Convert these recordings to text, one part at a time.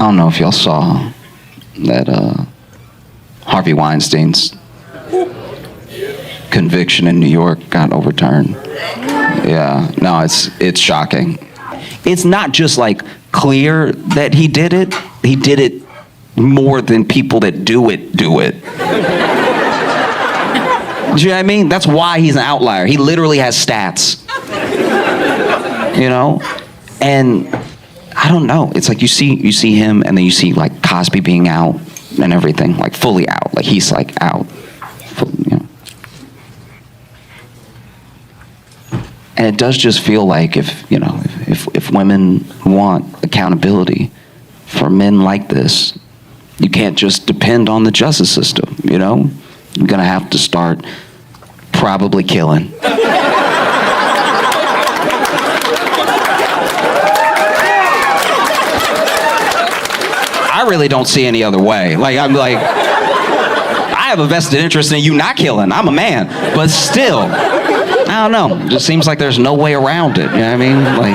I don't know if y'all saw that Harvey Weinstein's conviction in New York got overturned. Yeah, no, it's shocking. It's not just like clear that he did it more than people that do it. Do you know what I mean? That's why he's an outlier. He literally has stats. You know? And I don't know. It's like you see him, and then you see like Cosby being out and everything, like fully out. Like he's like out. You know? And it does just feel like if women want accountability for men like this, you can't just depend on the justice system, you know? You're gonna have to start probably killing. I really don't see any other way. I'm like, I have a vested interest in you not killing. I'm a man, but still, I don't know. It just seems like there's no way around it. You know what I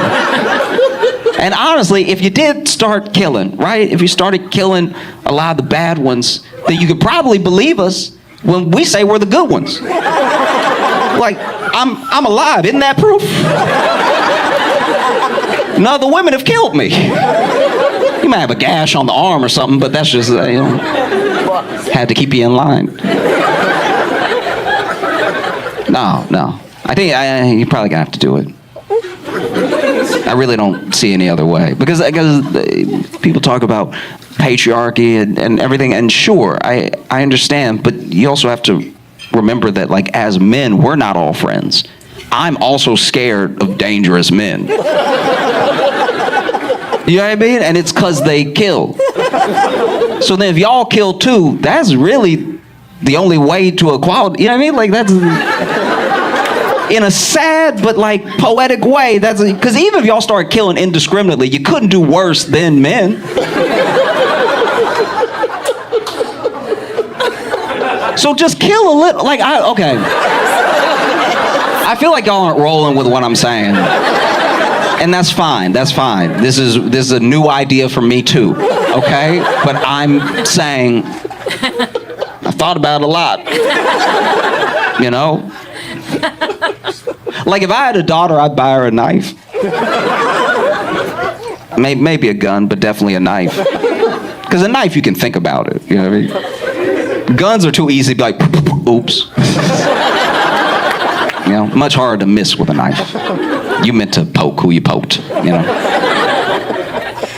mean? And honestly, if you did start killing, right? If you started killing a lot of the bad ones, then you could probably believe us when we say we're the good ones. Like, I'm alive. Isn't that proof? None of the women have killed me. You might have a gash on the arm or something, but that's just, had to keep you in line. No. I think you're probably gonna have to do it. I really don't see any other way. Because people talk about patriarchy and everything, and sure, I understand, but you also have to remember that, like, as men, we're not all friends. I'm also scared of dangerous men. You know what I mean? And it's because they kill. So then if y'all kill too, that's really the only way to equality. You know what I mean? Like, that's, in a sad but like poetic way, that's because even if y'all start killing indiscriminately, you couldn't do worse than men. So just kill a little. Like, okay. I feel like y'all aren't rolling with what I'm saying. And that's fine. That's fine. This is a new idea for me too. Okay? But I'm saying I thought about it a lot. You know? Like, if I had a daughter, I'd buy her a knife. Maybe a gun, but definitely a knife. Because a knife, you can think about it. You know what I mean? Guns are too easy to be like, oops. You know, much harder to miss with a knife. You meant to poke who you poked, you know.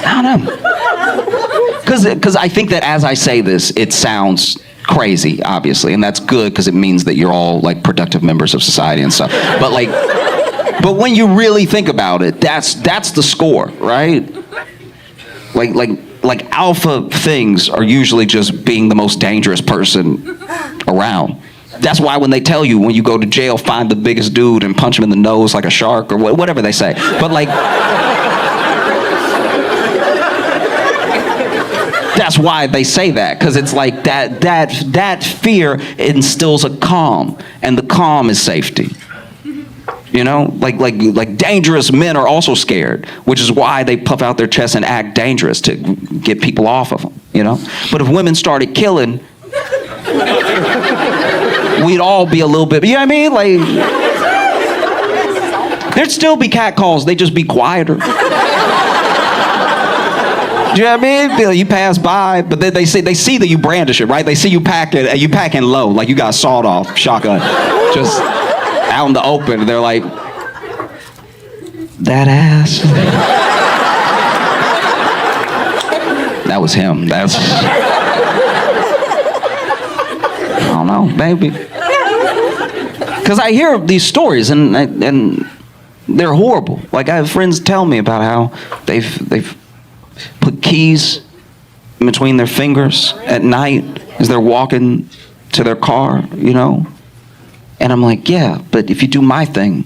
I don't know. Because I think that as I say this, it sounds crazy, obviously, and that's good because it means that you're all like productive members of society and stuff. But when you really think about it, that's the score, right? Like alpha things are usually just being the most dangerous person around. That's why when they tell you when you go to jail, find the biggest dude and punch him in the nose like a shark or whatever they say. But like, that's why they say that, because it's like that fear instills a calm, and the calm is safety. You know, like dangerous men are also scared, which is why they puff out their chests and act dangerous to get people off of them. You know, but if women started killing, we'd all be a little bit, you know what I mean? Like, there'd still be catcalls, they'd just be quieter. Do you know what I mean? You pass by, but then they see that you brandish it, right? They see you packing, and you packing low, like you got a sawed-off shotgun, just out in the open. And they're like, that ass. That was him. That's. I don't know, maybe. Because I hear these stories and they're horrible. Like, I have friends tell me about how they've put keys in between their fingers at night as they're walking to their car, you know? And I'm like, yeah, but if you do my thing.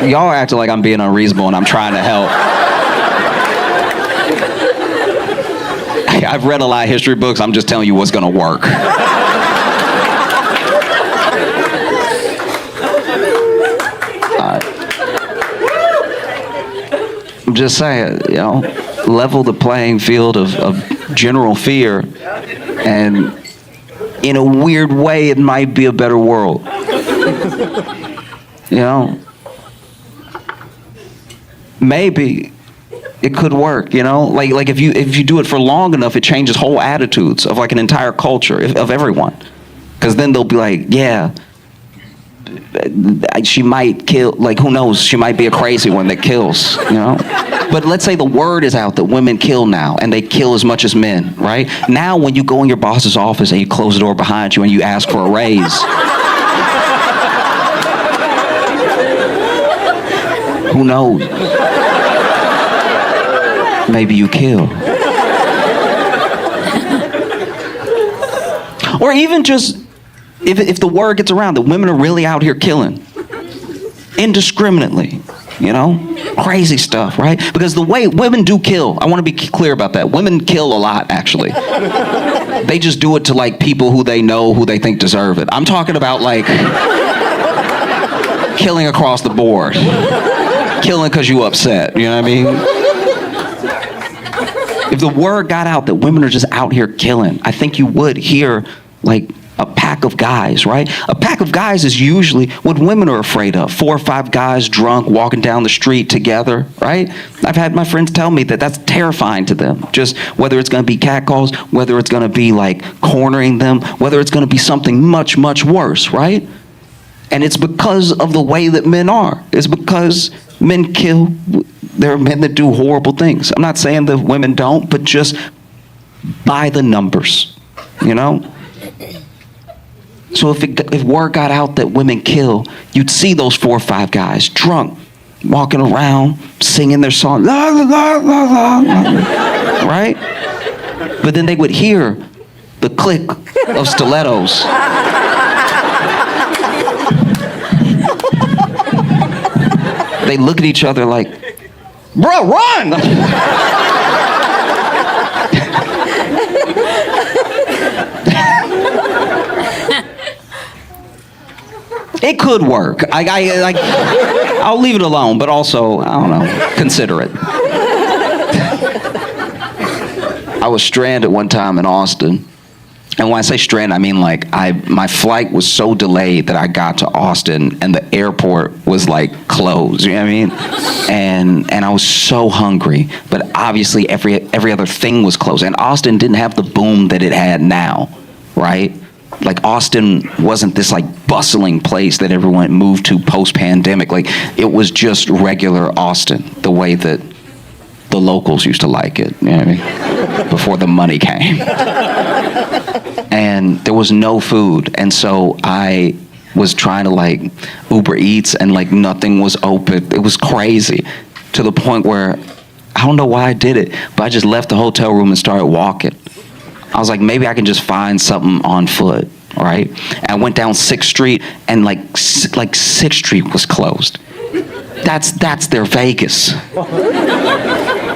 Y'all are acting like I'm being unreasonable and I'm trying to help. I've read a lot of history books. I'm just telling you what's gonna work. I'm just saying, level the playing field of general fear, and in a weird way, it might be a better world. Maybe it could work, like if you do it for long enough, it changes whole attitudes of like an entire culture of everyone, because then they'll be like, yeah, she might kill, like who knows, she might be a crazy one that kills, But let's say the word is out that women kill now, and they kill as much as men, right? Now when you go in your boss's office and you close the door behind you and you ask for a raise, who knows? Maybe you kill. Or even just, if the word gets around that women are really out here killing indiscriminately, crazy stuff, right? Because the way women do kill, I want to be clear about that. Women kill a lot, actually. They just do it to like people who they know, who they think deserve it. I'm talking about like killing across the board. Killing because you upset, you know what I mean? If the word got out that women are just out here killing, I think you would hear like a pack of guys, right? A pack of guys is usually what women are afraid of. 4 or 5 guys drunk walking down the street together, right? I've had my friends tell me that that's terrifying to them. Just whether it's going to be catcalls, whether it's going to be like cornering them, whether it's going to be something much, much worse, right? And it's because of the way that men are. It's because men kill. There are men that do horrible things. I'm not saying that women don't, but just by the numbers, So if word got out that women kill, you'd see those 4 or 5 guys drunk, walking around, singing their song, la, la, la, la, la, right? But then they would hear the click of stilettos. They look at each other like, bro, run! It could work. I'll leave it alone, but also, I don't know, consider it. I was stranded one time in Austin. And when I say stranded, I mean like my flight was so delayed that I got to Austin and the airport was like closed, you know what I mean? And I was so hungry, but obviously every other thing was closed. And Austin didn't have the boom that it had now, right? Like Austin wasn't this like bustling place that everyone moved to post-pandemic. Like it was just regular Austin, the way that the locals used to like it, you know what I mean? Before the money came. And there was no food, and so I was trying to like Uber Eats, and like nothing was open. It was crazy, to the point where I don't know why I did it, but I just left the hotel room and started walking. I was like, maybe I can just find something on foot, right? And I went down 6th Street, and like 6th Street was closed. That's their Vegas.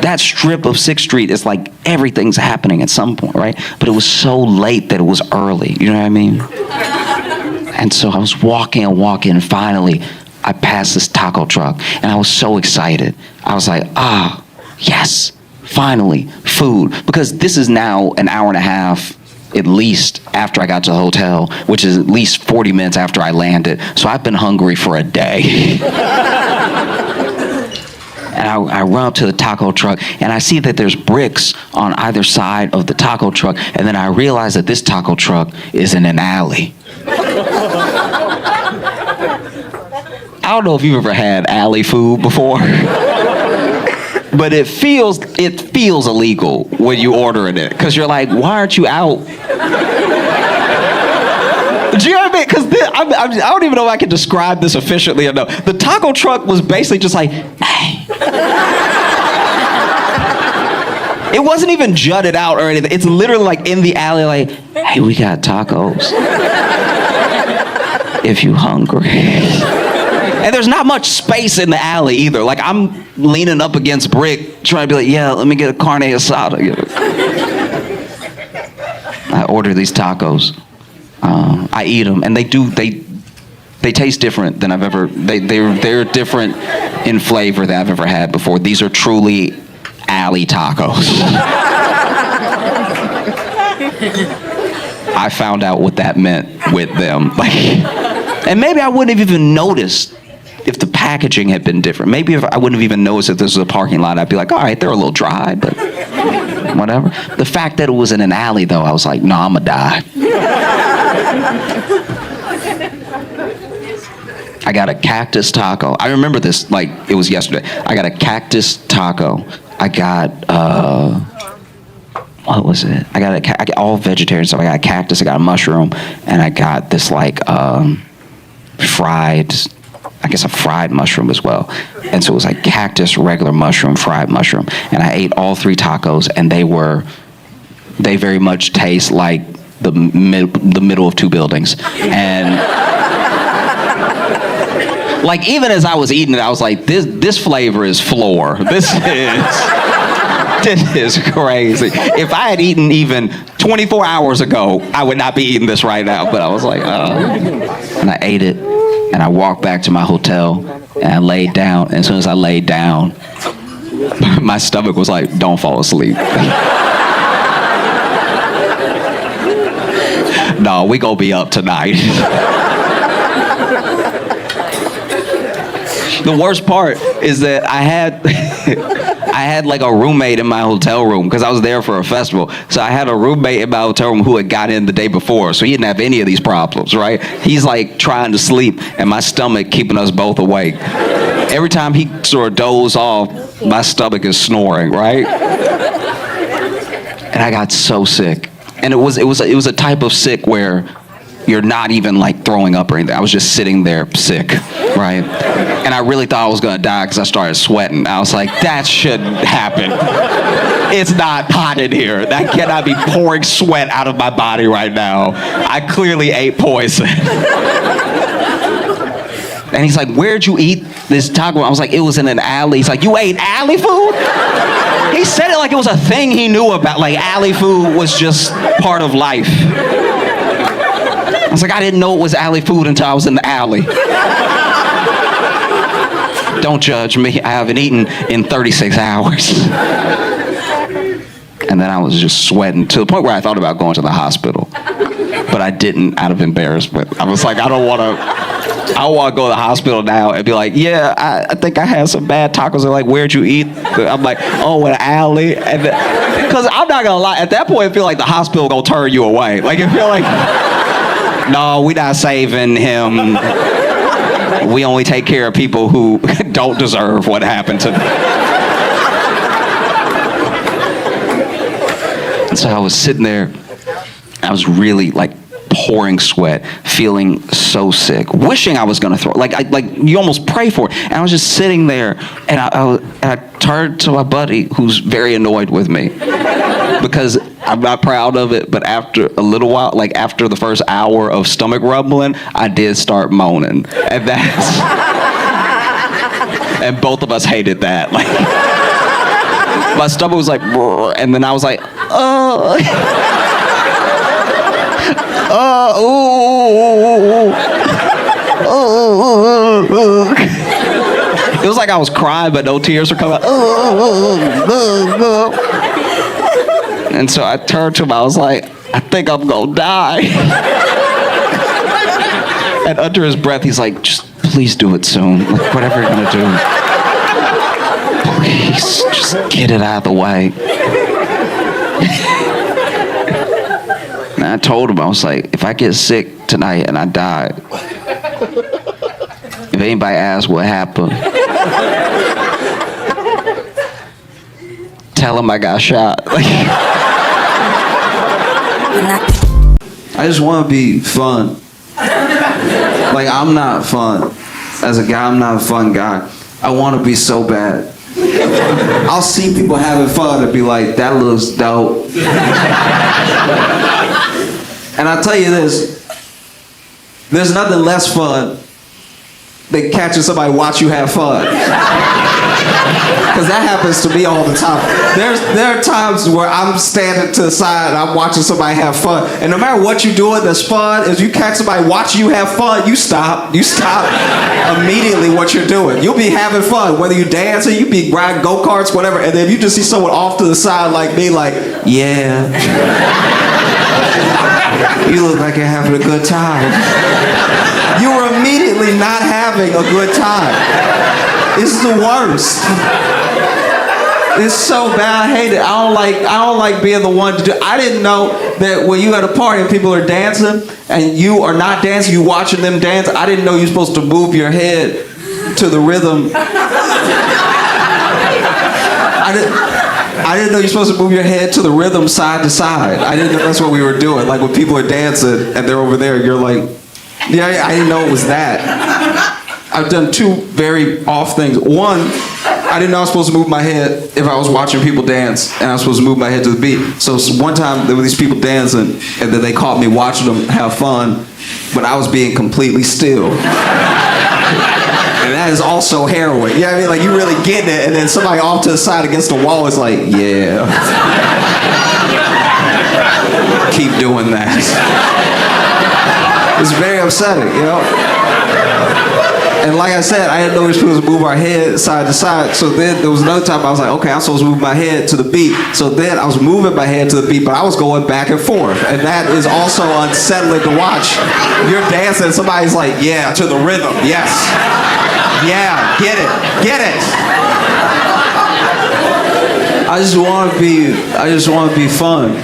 That strip of 6th Street is like everything's happening at some point, right? But it was so late that it was early, you know what I mean? And so I was walking, and finally I passed this taco truck, and I was so excited. I was like, yes, finally, food. Because this is now an hour and a half at least after I got to the hotel, which is at least 40 minutes after I landed. So I've been hungry for a day. And I run up to the taco truck, and I see that there's bricks on either side of the taco truck, and then I realize that this taco truck is in an alley. I don't know if you've ever had alley food before, but it feels illegal when you ordering it, because you're like, why aren't you out? Do you know what I mean? Because I don't even know if I can describe this efficiently enough. The taco truck was basically just like, hey. It wasn't even jutted out or anything. It's literally like in the alley, like, hey, we got tacos. If you hungry. And there's not much space in the alley either. Like I'm leaning up against brick, trying to be like, yeah, let me get a carne asada. I order these tacos. I eat them, and they They taste different than I've ever, they're different in flavor than I've ever had before. These are truly alley tacos. I found out what that meant with them. Like, and maybe I wouldn't have even noticed if the packaging had been different. Maybe if I wouldn't have even noticed if this was a parking lot, I'd be like, all right, they're a little dry, but whatever. The fact that it was in an alley, though, I was like, no, I'm gonna die. I got a cactus taco. I remember this like it was yesterday. I got a cactus taco. I got, what was it? I got all vegetarian stuff. I got a cactus, I got a mushroom, and I got this like fried, I guess a fried mushroom as well. And so it was like cactus, regular mushroom, fried mushroom. And I ate all 3 tacos, and they very much taste like the middle of 2 buildings. And like, even as I was eating it, I was like, this flavor is floor. This is crazy. If I had eaten even 24 hours ago, I would not be eating this right now. But I was like, and I ate it, and I walked back to my hotel, and I laid down. And as soon as I laid down, my stomach was like, don't fall asleep. No, we gonna be up tonight. The worst part is that I had like a roommate in my hotel room because I was there for a festival. So I had a roommate in my hotel room who had got in the day before, so he didn't have any of these problems, right? He's like trying to sleep, and my stomach keeping us both awake. Every time he sort of dozes off, my stomach is snoring, right? And I got so sick, and it was a type of sick where you're not even like throwing up or anything. I was just sitting there sick, right? And I really thought I was gonna die because I started sweating. I was like, that shouldn't happen. It's not hot in here. That cannot be pouring sweat out of my body right now. I clearly ate poison. And he's like, where'd you eat this taco? I was like, it was in an alley. He's like, you ate alley food? He said it like it was a thing he knew about. Like alley food was just part of life. I was like, I didn't know it was alley food until I was in the alley. Don't judge me. I haven't eaten in 36 hours. And then I was just sweating to the point where I thought about going to the hospital. But I didn't out of embarrassment. I was like, I don't want to go to the hospital now and be like, yeah, I think I had some bad tacos. They're like, where'd you eat? I'm like, oh, in an alley. Because I'm not going to lie, at that point, I feel like the hospital going to turn you away. Like, I feel like, no, we're not saving him. We only take care of people who don't deserve what happened to them. And so I was sitting there, I was really like pouring sweat, feeling so sick, wishing I was gonna throw. Like you almost pray for it. And I was just sitting there, and I turned to my buddy, who's very annoyed with me, because I'm not proud of it. But after a little while, like after the first hour of stomach rumbling, I did start moaning, and and both of us hated that. Like my stomach was like, and then I was like, oh. It was like I was crying, but no tears were coming out. And so I turned to him, I was like, I think I'm gonna die. And under his breath, he's like, just please do it soon. Like, whatever you're gonna do, please, just get it out of the way. And I told him, I was like, if I get sick tonight and I die, if anybody asks what happened, tell them I got shot. I just want to be fun. Like, I'm not fun. As a guy, I'm not a fun guy. I want to be so bad. I'll see people having fun and be like, that looks dope. And I'll tell you this, there's nothing less fun than catching somebody watch you have fun. Because that happens to me all the time. There are times where I'm standing to the side and I'm watching somebody have fun. And no matter what you're doing that's fun, if you catch somebody watching you have fun, you stop. You stop immediately what you're doing. You'll be having fun. Whether you're dancing, you be riding go-karts, whatever. And then if you just see someone off to the side like me, like, yeah. You look like you're having a good time. You were immediately not having a good time. It's the worst. It's so bad. I hate it. I don't like being the one to do. I didn't know that when you at a party and people are dancing and you are not dancing, you watching them dance. I didn't know you're supposed to move your head to the rhythm. I didn't know you're supposed to move your head to the rhythm side to side. I didn't know that's what we were doing. Like when people are dancing and they're over there, you're like, yeah, I didn't know it was that. I've done two very off things. One, I didn't know I was supposed to move my head if I was watching people dance, and I was supposed to move my head to the beat. So one time there were these people dancing, and then they caught me watching them have fun, but I was being completely still. And that is also heroin. You know what I mean? Like you really getting it, and then somebody off to the side against the wall is like, yeah. Keep doing that. It's very upsetting, you know? And like I said, I didn't know we were supposed to move our head side to side. So then there was another time I was like, okay, I'm supposed to move my head to the beat. So then I was moving my head to the beat, but I was going back and forth. And that is also unsettling to watch. You're dancing, somebody's like, yeah, to the rhythm, yes. Yeah, get it, get it. I just want to be fun.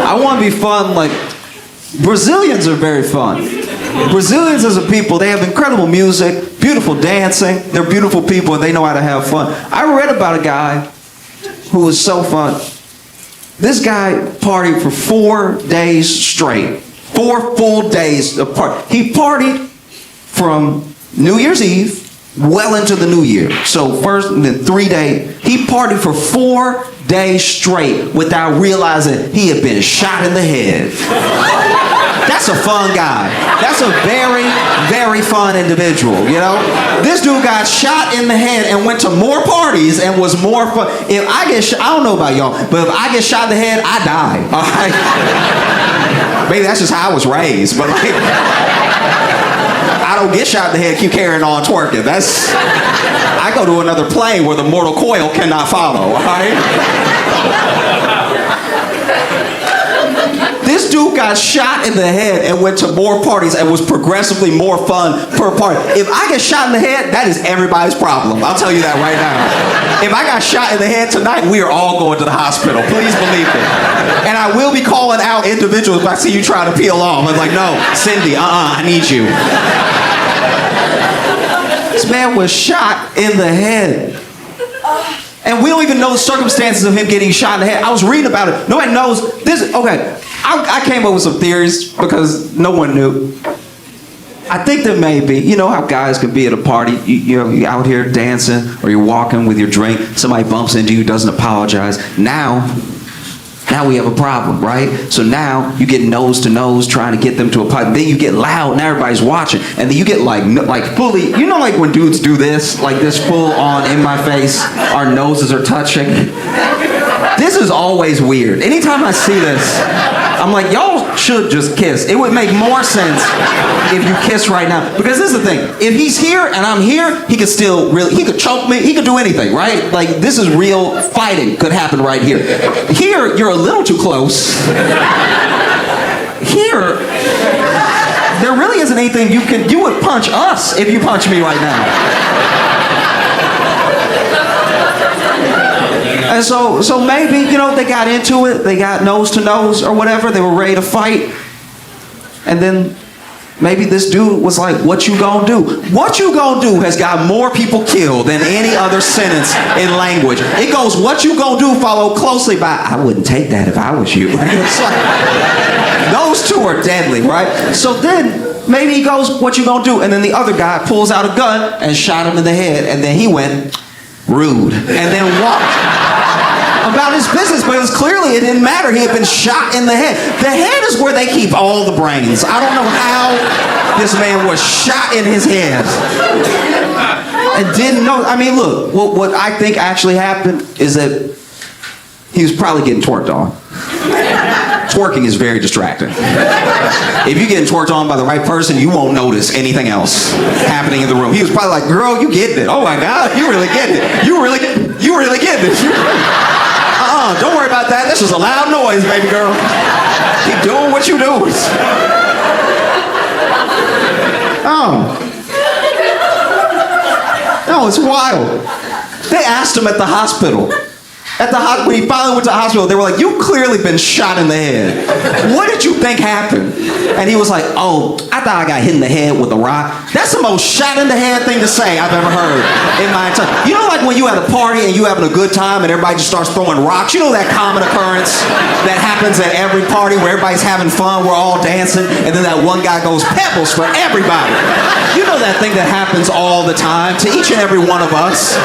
I want to be fun like, Brazilians are very fun. Brazilians as a people, they have incredible music, beautiful dancing, they're beautiful people and they know how to have fun. I read about a guy who was so fun. This guy partied for 4 days straight. 4 full days of party. He partied from New Year's Eve well into the new year. So first and then 3 days. He partied for 4 days straight without realizing he had been shot in the head. That's a fun guy. That's a very, very fun individual, you know? This dude got shot in the head and went to more parties and was more fun. If I get shot, I don't know about y'all, but if I get shot in the head, I die, all right? Maybe that's just how I was raised, but like, I don't get shot in the head, keep carrying on twerking. I go to another plane where the mortal coil cannot follow, all right? This dude got shot in the head and went to more parties and was progressively more fun per party. If I get shot in the head, that is everybody's problem. I'll tell you that right now. If I got shot in the head tonight, we are all going to the hospital. Please believe me. And I will be calling out individuals if I see you trying to peel off. I'm like, no, Cindy, I need you. This man was shot in the head. And we don't even know the circumstances of him getting shot in the head. I was reading about it. Nobody knows this. Okay, I came up with some theories because no one knew. I think there may be, you know how guys can be at a party, you're out here dancing or you're walking with your drink, somebody bumps into you, doesn't apologize. Now we have a problem, right? So now you get nose to nose trying to get them to apologize. Then you get loud and everybody's watching. And then you get like fully, you know like when dudes do this, like this full on in my face, our noses are touching. This is always weird. Anytime I see this, I'm like, y'all should just kiss. It would make more sense if you kiss right now. Because this is the thing. If he's here and I'm here, he could still really, he could choke me, he could do anything, right? Like, this is real fighting could happen right here. Here, you're a little too close. Here, there really isn't anything you would punch us if you punch me right now. And so maybe, you know, they got into it, they got nose to nose or whatever, they were ready to fight. And then maybe this dude was like, what you gonna do? What you gonna do has got more people killed than any other sentence in language. It goes, what you gonna do, followed closely by, I wouldn't take that if I was you. It's like, those two are deadly, right? So then, maybe he goes, what you gonna do? And then the other guy pulls out a gun and shot him in the head, and then he went, rude, and then walked about his business, because clearly it didn't matter. He had been shot in the head. The head is where they keep all the brains. I don't know how this man was shot in his head. And didn't know. I mean, look, what I think actually happened is that he was probably getting twerked on. Twerking is very distracting. If you're getting twerked on by the right person, you won't notice anything else happening in the room. He was probably like, girl, you getting it. Oh my God, you really getting it. You really getting it. Don't worry about that. This was a loud noise, baby girl. Keep doing what you do. Oh. No, it's wild. They asked him at the hospital. When he finally went to the hospital, they were like, you've clearly been shot in the head. What did you think happened? And he was like, oh, I thought I got hit in the head with a rock. That's the most shot in the head thing to say I've ever heard in my entire life. You know, like when you at a party and you having a good time and everybody just starts throwing rocks? You know that common occurrence that happens at every party where everybody's having fun, we're all dancing, and then that one guy goes, pebbles for everybody. You know that thing that happens all the time to each and every one of us.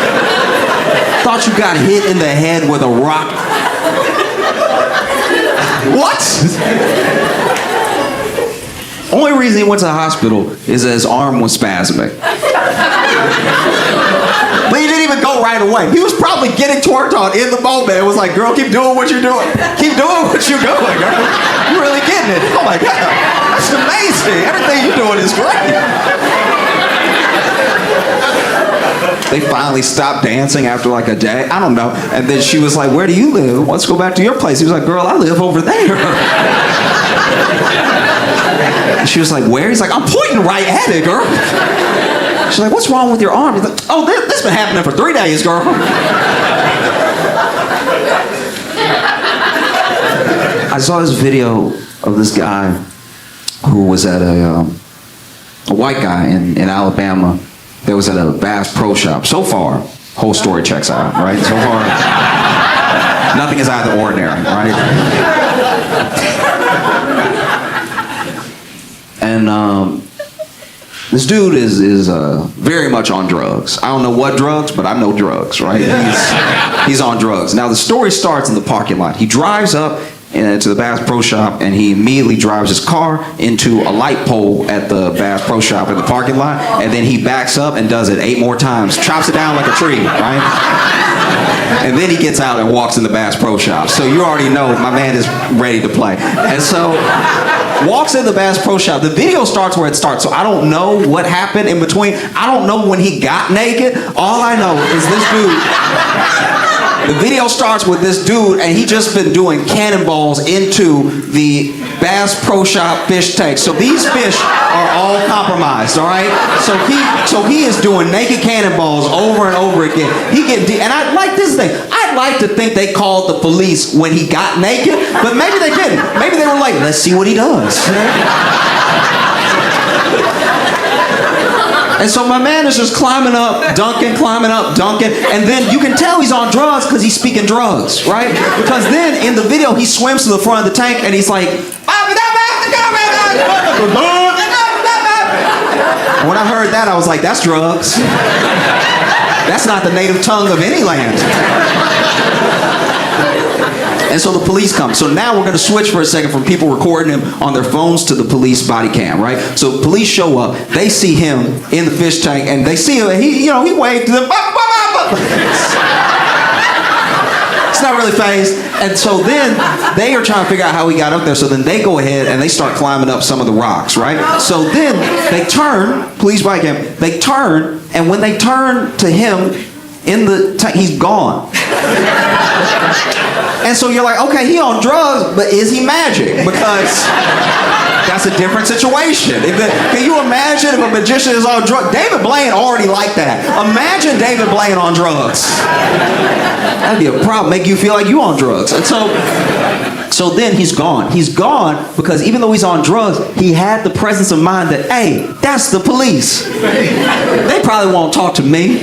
Thought you got hit in the head with a rock. What? Only reason he went to the hospital is that his arm was spasmic. But he didn't even go right away. He was probably getting twerked on in the moment. It was like, girl, keep doing what you're doing. Keep doing what you're doing, girl. You're really getting it. Oh my God. That's amazing. Everything you're doing is great. They finally stopped dancing after like a day. I don't know. And then she was like, where do you live? Let's go back to your place. He was like, girl, I live over there. And she was like, where? He's like, I'm pointing right at it, girl. She's like, what's wrong with your arm? He's like, oh, this been happening for 3 days, girl. I saw this video of this guy who was at a white guy in Alabama that was at a Bass Pro Shop. So far, whole story checks out, right? So far, nothing is out of the ordinary, right? And this dude is very much on drugs. I don't know what drugs, but I know drugs, right? He's on drugs. Now the story starts in the parking lot. He drives up to the Bass Pro Shop, and he immediately drives his car into a light pole at the Bass Pro Shop in the parking lot, and then he backs up and does it 8 more times, chops it down like a tree, right? And then he gets out and walks in the Bass Pro Shop. So you already know my man is ready to play. And so walks in the Bass Pro Shop. The video starts where it starts, so I don't know what happened in between. I don't know when he got naked. All I know is this dude. The video starts with this dude, and he just been doing cannonballs into the Bass Pro Shop fish tank. So these fish are all compromised, all right? So he is doing naked cannonballs over and over again. And I like this thing. I'd like to think they called the police when he got naked, but maybe they didn't. Maybe they were like, let's see what he does. And so my man is just climbing up, dunking, and then you can tell he's on drugs because he's speaking drugs, right? Because then in the video, he swims to the front of the tank and he's like, and when I heard that, I was like, that's drugs. That's not the native tongue of any land. And so the police come. So now we're going to switch for a second from people recording him on their phones to the police body cam, right? So police show up. They see him in the fish tank, and they see him. He waved to them. It's not really phased. And so then they are trying to figure out how he got up there. So then they go ahead and they start climbing up some of the rocks, right? So then they turn, police body cam. They turn, and when they turn to him in the tank, he's gone. And so you're like, okay, he on drugs, but is he magic? Because that's a different situation. Can you imagine if a magician is on drugs? David Blaine already liked that. Imagine David Blaine on drugs. That'd be a problem. Make you feel like you on drugs. And so then he's gone. He's gone because even though he's on drugs, he had the presence of mind that, hey, that's the police. They probably won't talk to me.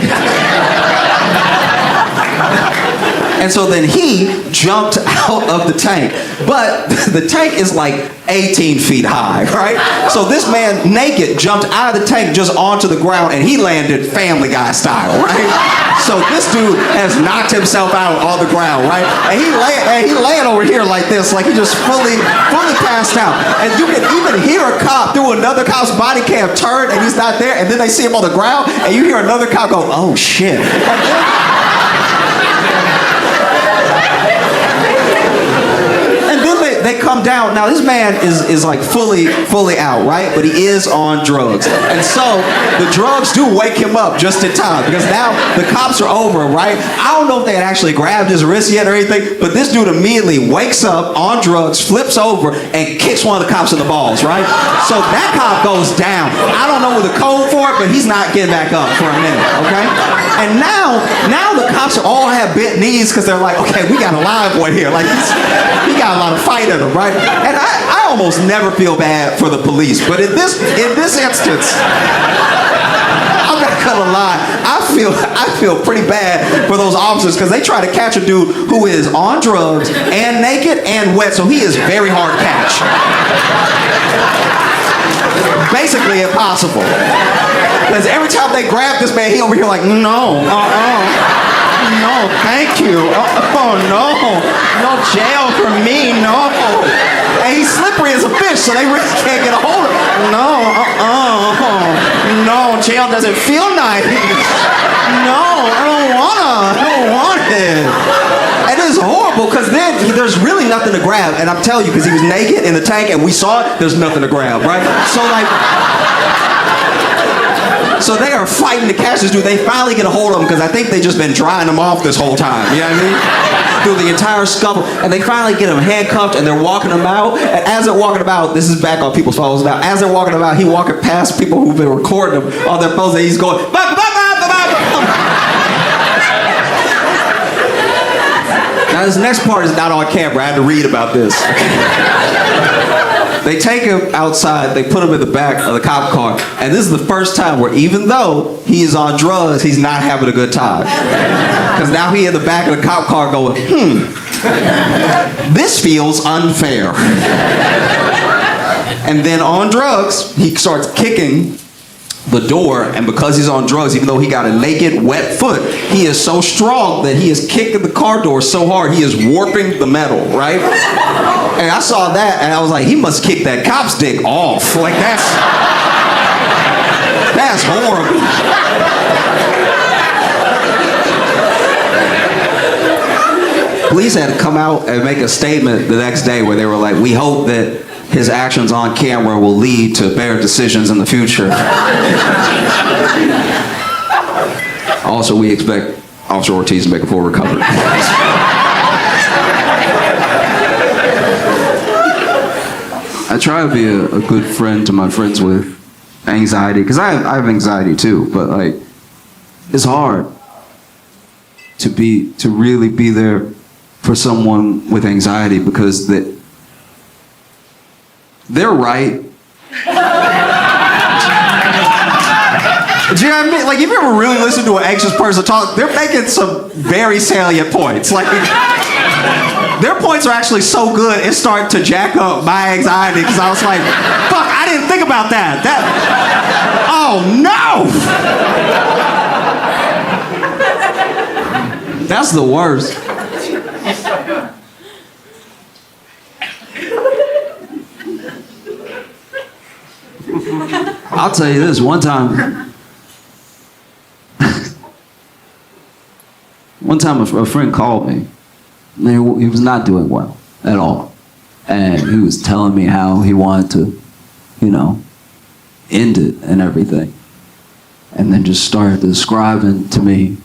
And so then he jumped out of the tank. But the tank is like 18 feet high, right? So this man naked jumped out of the tank just onto the ground and he landed Family Guy style, right? So this dude has knocked himself out on the ground, right? And he laying over here like this, like he just fully passed out. And you can even hear a cop through another cop's body cam turn and he's not there, and then they see him on the ground and you hear another cop go, oh shit. They come down. Now this man is like fully out, right? But he is on drugs. And so the drugs do wake him up just in time because now the cops are over, right? I don't know if they had actually grabbed his wrist yet or anything, but this dude immediately wakes up on drugs, flips over, and kicks one of the cops in the balls, right? So that cop goes down. I don't know the code for it, but he's not getting back up for a minute, okay? And now the cops all have bent knees because they're like, okay, we got a live one here. Like, he got a lot of fight in him, right? And I almost never feel bad for the police, but in this instance, I'm not gonna lie, I feel pretty bad for those officers because they try to catch a dude who is on drugs and naked and wet, so he is very hard to catch. Basically impossible. Because every time they grab this man, he over here like, no, no, thank you. Oh, no. No jail for me, no. And he's slippery as a fish, so they really can't get a hold of him. No, no, jail doesn't feel nice. No, I don't want it. And it's horrible, because then there's really nothing to grab. And I'm telling you, because he was naked in the tank and we saw it, there's nothing to grab, right? So they are fighting to catch this dude. They finally get a hold of him because I think they just been drying him off this whole time. You know what I mean? Through the entire scuffle. And they finally get him handcuffed and they're walking him out. And as they're walking about, this is back on people's phones now. As they're walking about, he walking past people who've been recording him on their phones and he's going, bah, bah, bah, bah, bah. Now this next part is not on camera. I had to read about this. They take him outside, they put him in the back of the cop car, and this is the first time where even though he is on drugs, he's not having a good time. Because now he in the back of the cop car going, this feels unfair. And then on drugs, he starts kicking the door, and because he's on drugs, even though he got a naked, wet foot, he is so strong that he is kicking the car door so hard, he is warping the metal, right? And I saw that, and I was like, he must kick that cop's dick off. Like, that's horrible. Police had to come out and make a statement the next day where they were like, we hope that his actions on camera will lead to better decisions in the future. Also, we expect Officer Ortiz to make a full recovery. I try to be a good friend to my friends with anxiety, because I have anxiety too, but like, it's hard to really be there for someone with anxiety because they're right. Do you know what I mean? Like, if you ever really listen to an anxious person talk, they're making some very salient points. Like, their points are actually so good, it's starting to jack up my anxiety, because I was like, fuck, I didn't think about that. Oh no! That's the worst. I'll tell you this, one time a friend called me. And he was not doing well at all. And he was telling me how he wanted to, end it and everything. And then just started describing to me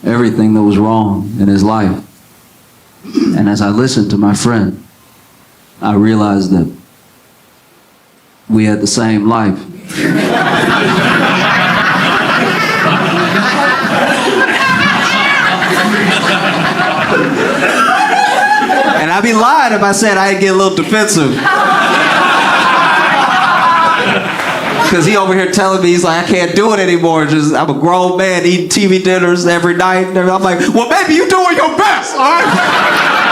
everything that was wrong in his life. And as I listened to my friend, I realized that we had the same life. And I'd be lying if I said I'd get a little defensive. Because he over here telling me, he's like, I can't do it anymore. I'm a grown man eating TV dinners every night. And I'm like, well, baby, you doing your best, all right?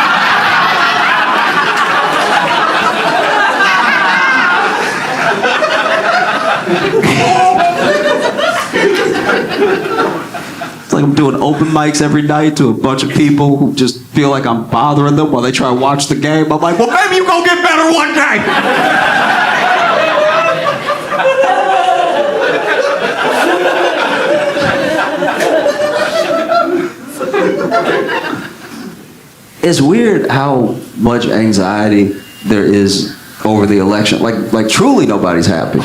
It's like I'm doing open mics every night to a bunch of people who just feel like I'm bothering them while they try to watch the game. I'm like, well, maybe you gonna get better one day. It's weird how much anxiety there is over the election. Like truly nobody's happy.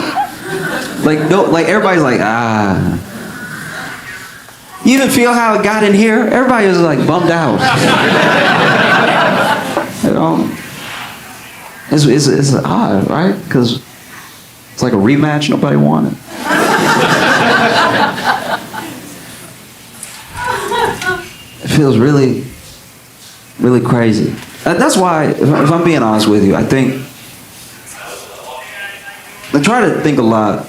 Like everybody's like, You even feel how it got in here? Everybody was like bummed out. You know? It's odd, right? Because it's like a rematch nobody wanted. It feels really, really crazy. That's why, if I'm being honest with you, I try to think a lot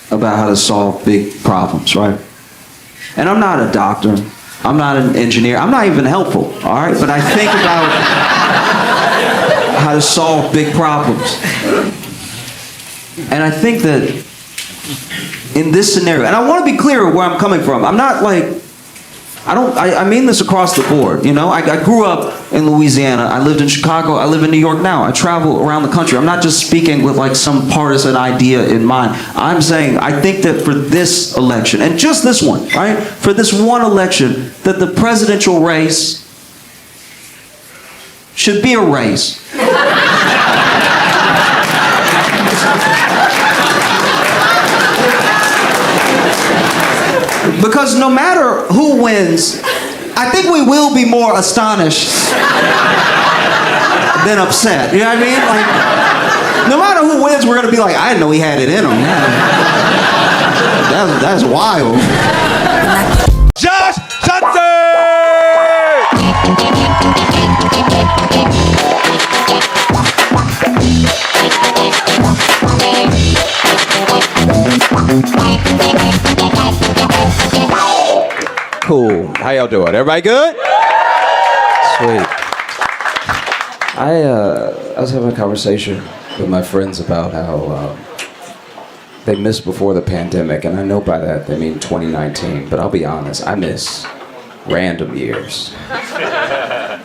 about how to solve big problems, right? And I'm not a doctor. I'm not an engineer. I'm not even helpful, all right? But I think about how to solve big problems. And I think that in this scenario, and I want to be clear where I'm coming from. I'm not like, I mean this across the board, you know? I grew up in Louisiana. I lived in Chicago. I live in New York now. I travel around the country. I'm not just speaking with like some partisan idea in mind. I'm saying I think that for this election, and just this one, right? For this one election, that the presidential race should be a race. Because no matter who wins, I think we will be more astonished than upset. You know what I mean? Like, no matter who wins, we're gonna be like, I didn't know he had it in him. That's wild. Josh Cool. How y'all doing? Everybody good? Sweet. I was having a conversation with my friends about how they missed before the pandemic, and I know by that they mean 2019, but I'll be honest, I miss random years.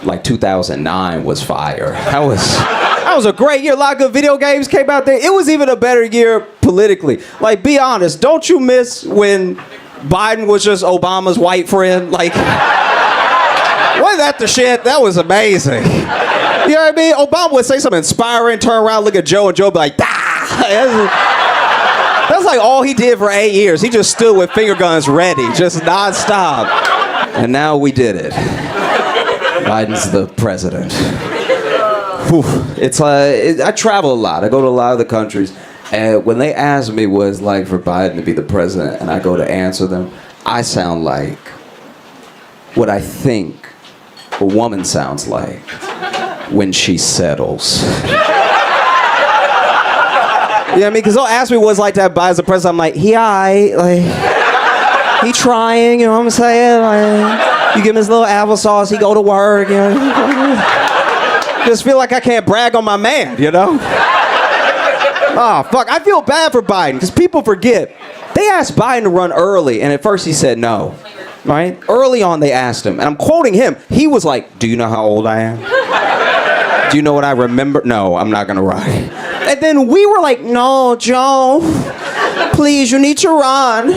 Like 2009 was fire. That was a great year. A lot of good video games came out there. It was even a better year politically. Like, be honest, don't you miss when Biden was just Obama's white friend? Like, wasn't that the shit? That was amazing. You know what I mean? Obama would say something inspiring, turn around, look at Joe, and Joe would be like, That's like all he did for 8 years. He just stood with finger guns ready, just nonstop. And now we did it. Biden's the president. Whew. I travel a lot. I go to a lot of the countries. And when they ask me what it's like for Biden to be the president, and I go to answer them, I sound like what I think a woman sounds like when she settles. You know what I mean? Because they'll ask me what it's like to have Biden as the president. I'm like, he aight, like, he trying, you know what I'm saying? Like, you give him his little applesauce, he go to work, you know? Just feel like I can't brag on my man, you know? Oh, fuck. I feel bad for Biden because people forget. They asked Biden to run early, and at first he said no. Right? Early on, they asked him, and I'm quoting him. He was like, do you know how old I am? Do you know what I remember? No, I'm not going to run. And then we were like, no, Joe, please, you need to run.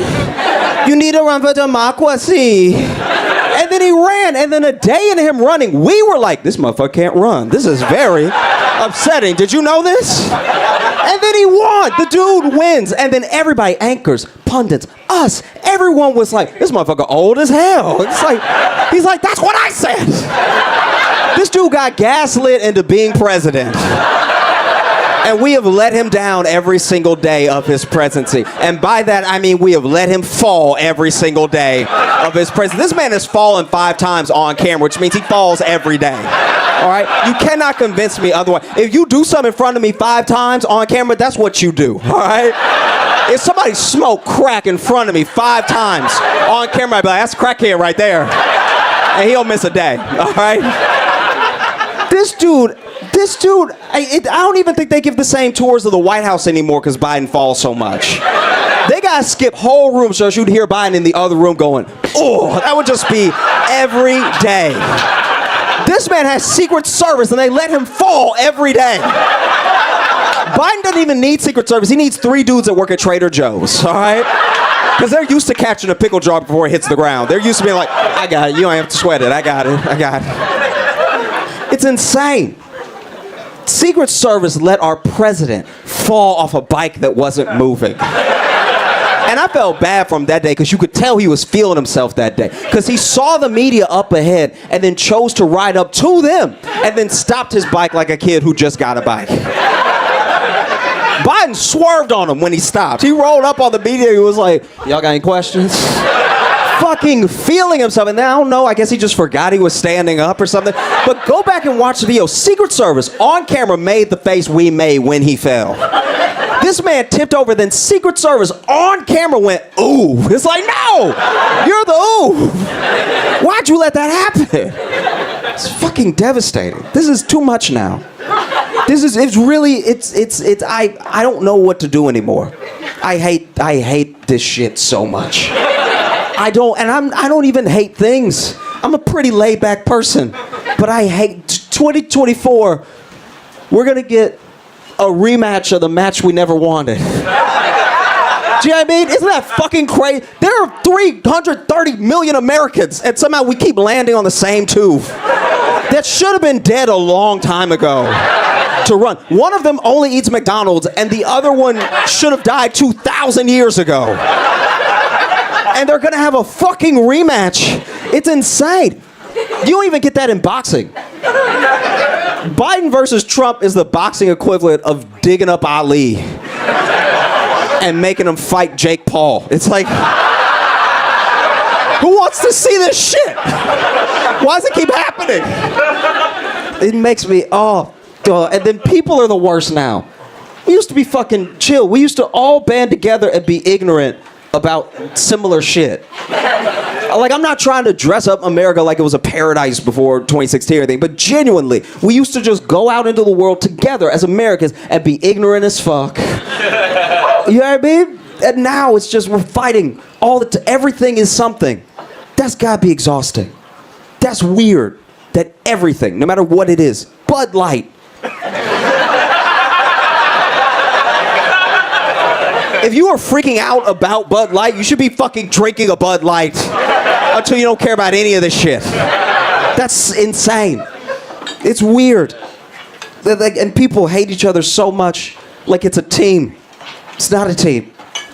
You need to run for democracy. And then he ran, and then a day into him running, we were like, this motherfucker can't run. This is very upsetting. Did you know this? And then he won. The dude wins. And then everybody, anchors, pundits, us, everyone was like, this motherfucker old as hell. It's like, he's like, that's what I said. This dude got gaslit into being president. And we have let him down every single day of his presidency. And by that, I mean we have let him fall every single day of his presidency. This man has fallen 5 times on camera, which means he falls every day. All right? You cannot convince me otherwise. If you do something in front of me 5 times on camera, that's what you do. All right? If somebody smoked crack in front of me 5 times on camera, I'd be like, that's a crackhead right there. And he'll miss a day, all right? This dude, I don't even think they give the same tours of the White House anymore because Biden falls so much. They gotta skip whole rooms so you'd hear Biden in the other room going, oh, that would just be every day. This man has Secret Service and they let him fall every day. Biden doesn't even need Secret Service. He needs 3 dudes that work at Trader Joe's, all right? Because they're used to catching a pickle jar before it hits the ground. They're used to being like, I got it. You don't have to sweat it. I got it. It's insane. Secret Service let our president fall off a bike that wasn't moving. And I felt bad for him that day because you could tell he was feeling himself that day. Because he saw the media up ahead and then chose to ride up to them and then stopped his bike like a kid who just got a bike. Biden swerved on him when he stopped. He rolled up on the media. He was like, y'all got any questions? Fucking feeling himself. And then, I don't know, I guess he just forgot he was standing up or something. But go back and watch the video. Secret Service on camera made the face we made when he fell. This man tipped over, then Secret Service on camera went, ooh. It's like, no, you're the ooh. Why'd you let that happen? It's fucking devastating. This is too much now. I don't know what to do anymore. I hate this shit so much. I don't even hate things. I'm a pretty laid back person, but I hate 2024. We're gonna get a rematch of the match we never wanted. Do you know what I mean? Isn't that fucking crazy? There are 330 million Americans, and somehow we keep landing on the same tube. That should have been dead a long time ago to run. One of them only eats McDonald's, and the other one should have died 2,000 years ago. And they're gonna have a fucking rematch. It's insane. You don't even get that in boxing. Biden versus Trump is the boxing equivalent of digging up Ali and making him fight Jake Paul. It's like, who wants to see this shit? Why does it keep happening? It makes me, and then people are the worst now. We used to be fucking chill. We used to all band together and be ignorant about similar shit. Like, I'm not trying to dress up America like it was a paradise before 2016 or anything, but genuinely, we used to just go out into the world together as Americans and be ignorant as fuck. You know what I mean? And now it's just, we're fighting everything is something. That's gotta be exhausting. That's weird that everything, no matter what it is, Bud Light. If you are freaking out about Bud Light, you should be fucking drinking a Bud Light until you don't care about any of this shit. That's insane. It's weird. And people hate each other so much like it's a team. It's not a team.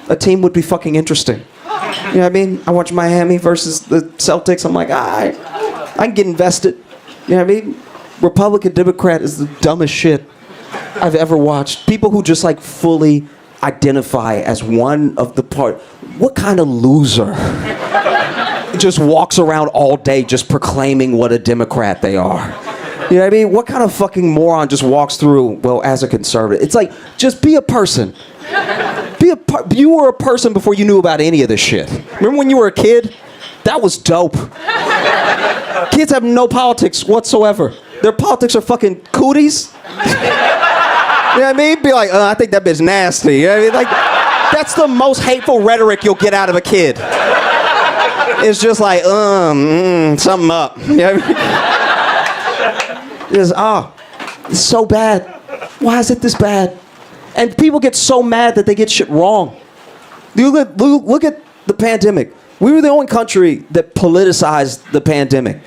A team would be fucking interesting. You know what I mean? I watch Miami versus the Celtics. I'm like, I can get invested. You know what I mean? Republican, Democrat is the dumbest shit I've ever watched. People who just like fully identify as one of the part. What kind of loser just walks around all day just proclaiming what a Democrat they are? You know what I mean? What kind of fucking moron just walks through, well, as a conservative? It's like, just be a person. You were a person before you knew about any of this shit. Remember when you were a kid? That was dope. Kids have no politics whatsoever. Their politics are fucking cooties. You know what I mean? Be like, I think that bitch nasty. You know what I mean? Like, that's the most hateful rhetoric you'll get out of a kid. It's just like, something up. You know what I mean? It's so bad. Why is it this bad? And people get so mad that they get shit wrong. Look at the pandemic. We were the only country that politicized the pandemic.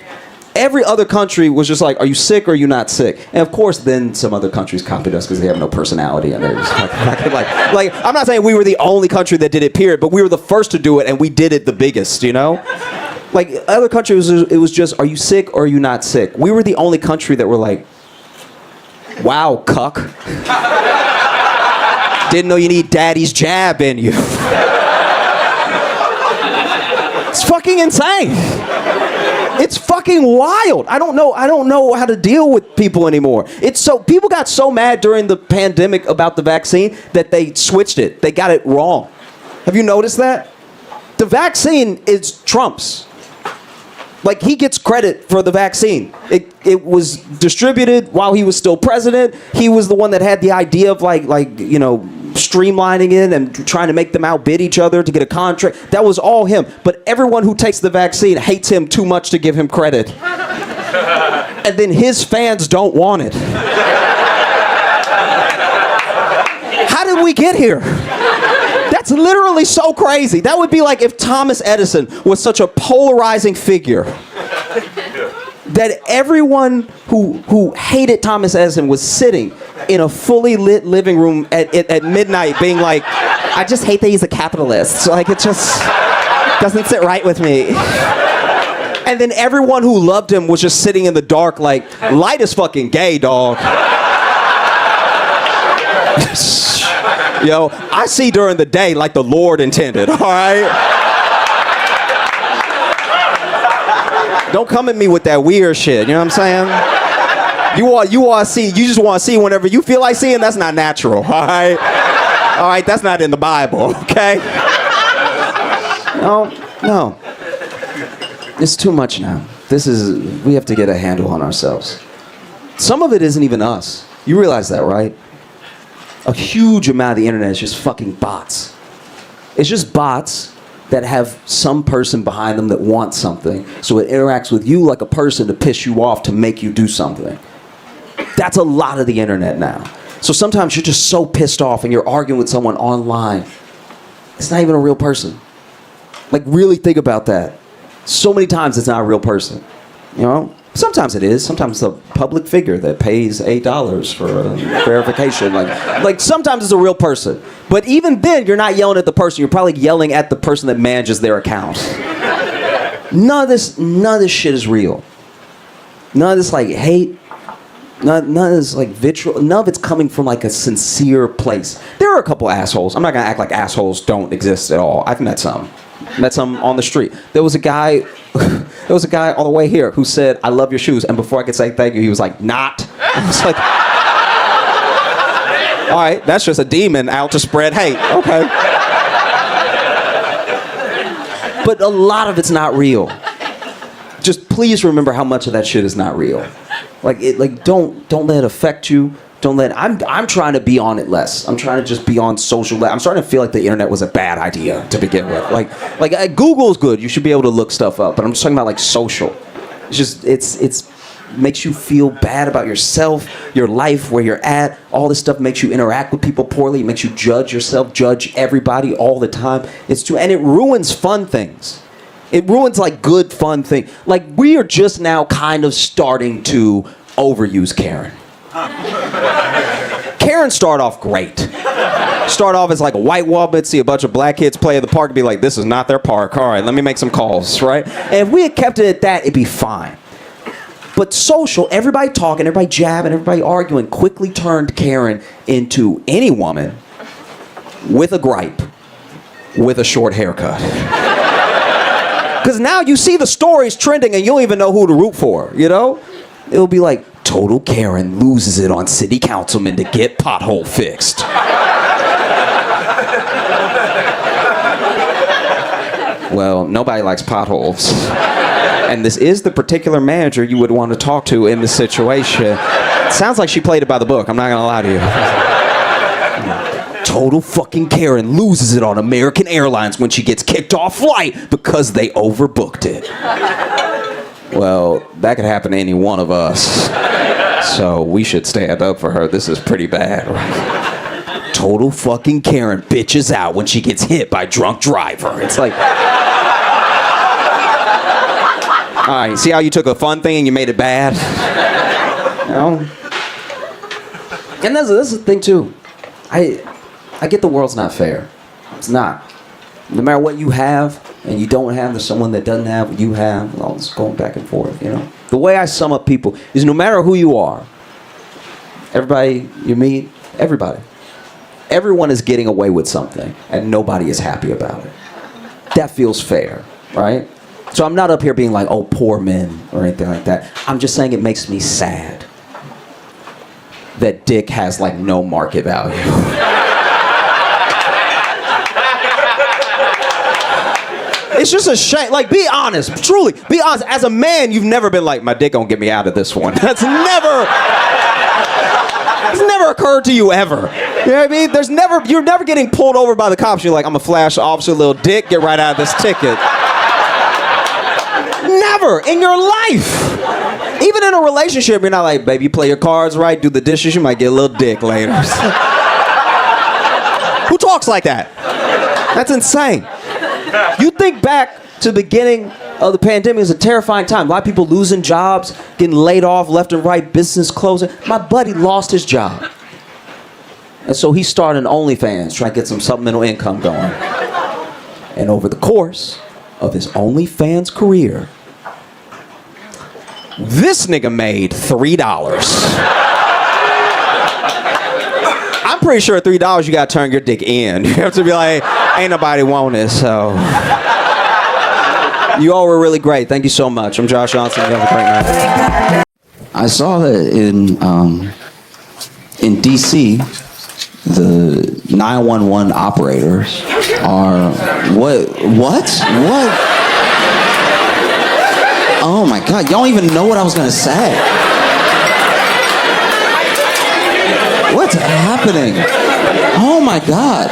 Every other country was just like, are you sick or are you not sick? And of course, then some other countries copied us because they have no personality. And they're just like, I'm not saying we were the only country that did it, period, but we were the first to do it and we did it the biggest, you know? Like, other countries, it was just, are you sick or are you not sick? We were the only country that were like, wow, cuck. Didn't know you need daddy's jab in you. It's fucking insane. It's fucking wild. I don't know how to deal with people anymore. People got so mad during the pandemic about the vaccine that they switched it. They got it wrong. Have you noticed that? The vaccine is Trump's. Like, he gets credit for the vaccine. It was distributed while he was still president. He was the one that had the idea of streamlining it and trying to make them outbid each other to get a contract. That was all him. But everyone who takes the vaccine hates him too much to give him credit. And then his fans don't want it. How did we get here? That's literally so crazy. That would be like if Thomas Edison was such a polarizing figure that everyone who hated Thomas Edison was sitting in a fully lit living room at midnight being like, I just hate that he's a capitalist. Like, it just doesn't sit right with me. And then everyone who loved him was just sitting in the dark like, light is fucking gay, dog. Yo, I see during the day like the Lord intended, all right? Don't come at me with that weird shit, you know what I'm saying? You just want to see whenever you feel like seeing, that's not natural, all right? All right, that's not in the Bible, okay? No. It's too much now. We have to get a handle on ourselves. Some of it isn't even us. You realize that, right? A huge amount of the internet is just fucking bots. It's just bots that have some person behind them that wants something, so it interacts with you like a person to piss you off to make you do something. That's a lot of the internet now. So sometimes you're just so pissed off and you're arguing with someone online. It's not even a real person. Like, really think about that. So many times it's not a real person, you know? Sometimes it is. Sometimes it's a public figure that pays $8 for a verification. Like sometimes it's a real person. But even then, you're not yelling at the person. You're probably yelling at the person that manages their account. None of this shit is real. None of this like hate. None of this like vitriol. None of it's coming from like a sincere place. There are a couple assholes. I'm not gonna act like assholes don't exist at all. I've met some. Met some on the street. There was a guy on the way here who said, I love your shoes. And before I could say thank you, he was like, not. I was like, all right, that's just a demon out to spread hate. Okay. But a lot of it's not real. Just please remember how much of that shit is not real. Don't let it affect you. I'm trying to be on it less. I'm trying to just be on social. I'm starting to feel like the internet was a bad idea to begin with. Like Google's good. You should be able to look stuff up. But I'm just talking about like social. It's makes you feel bad about yourself, your life, where you're at. All this stuff makes you interact with people poorly. It makes you judge yourself, judge everybody all the time. And it ruins fun things. It ruins like good fun things. Like, we are just now kind of starting to overuse Karen. Karen start off great. Start off as like a white woman, see a bunch of black kids play at the park and be like, this is not their park. All right, let me make some calls, right? And if we had kept it at that, it'd be fine. But social, everybody talking, everybody jabbing, everybody arguing, quickly turned Karen into any woman with a gripe, with a short haircut. Because now you see the stories trending and you don't even know who to root for, you know? It'll be like, total Karen loses it on city councilman to get pothole fixed. Well, nobody likes potholes. And this is the particular manager you would want to talk to in this situation. Sounds like she played it by the book, I'm not gonna lie to you. Total fucking Karen loses it on American Airlines when she gets kicked off flight because they overbooked it. Well, that could happen to any one of us. So we should stand up for her. This is pretty bad, right? Total fucking Karen bitches out when she gets hit by drunk driver. It's like... All right, see how you took a fun thing and you made it bad? You know? And this is the thing, too. I get the world's not fair. It's not. No matter what you have and you don't have, there's someone that doesn't have what you have. All this going back and forth, you know? The way I sum up people is no matter who you are, everybody you meet, everyone is getting away with something and nobody is happy about it. That feels fair, right? So I'm not up here being like, oh, poor men or anything like that. I'm just saying it makes me sad that dick has like no market value. It's just a shame. Like, be honest. Truly, be honest. As a man, you've never been like, my dick gonna get me out of this one. It's never occurred to you ever. You know what I mean? You're never getting pulled over by the cops. You're like, I'm a flash officer, little dick, get right out of this ticket. Never in your life. Even in a relationship, you're not like, babe, you play your cards right, do the dishes, you might get a little dick later. Who talks like that? That's insane. You think back to the beginning of the pandemic, it was a terrifying time. A lot of people losing jobs, getting laid off left and right, business closing. My buddy lost his job. And so he started an OnlyFans, trying to get some supplemental income going. And over the course of his OnlyFans career, this nigga made $3. I'm pretty sure $3 you gotta turn your dick in. You have to be like, ain't nobody want this, so. You all were really great. Thank you so much. I'm Josh Johnson. You have a great night. I saw that in DC, the 911 operators are what? Oh my God! Y'all don't even know what I was gonna say. What's happening? Oh my God!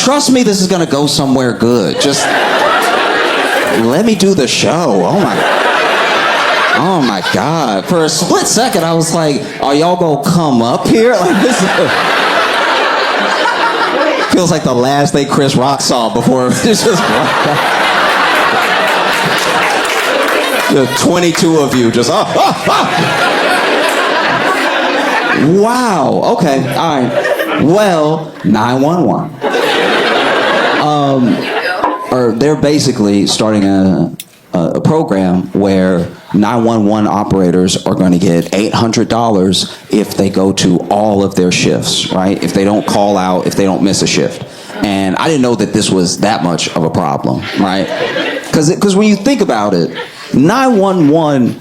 Trust me, this is gonna go somewhere good. Just let me do the show. Oh my God. For a split second, I was like, are y'all gonna come up here? Like, this feels like the last thing Chris Rock saw before it's just 22 of you just, Wow, okay, all right. Well, 911. Or they're basically starting a program where 911 operators are going to get $800 if they go to all of their shifts, right? If they don't call out, if they don't miss a shift. And I didn't know that this was that much of a problem, right? Because when you think about it, 911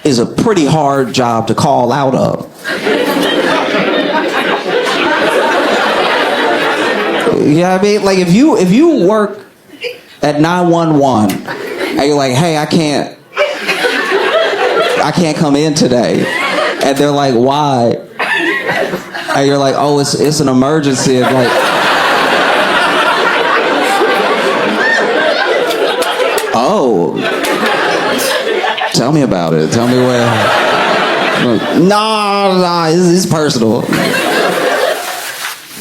is a pretty hard job to call out of. You know what I mean? Like if you work at 911 and you're like, hey, I can't come in today, and they're like, why? And you're like, oh, it's an emergency. And like, oh, tell me about it. Tell me where. No, it's personal.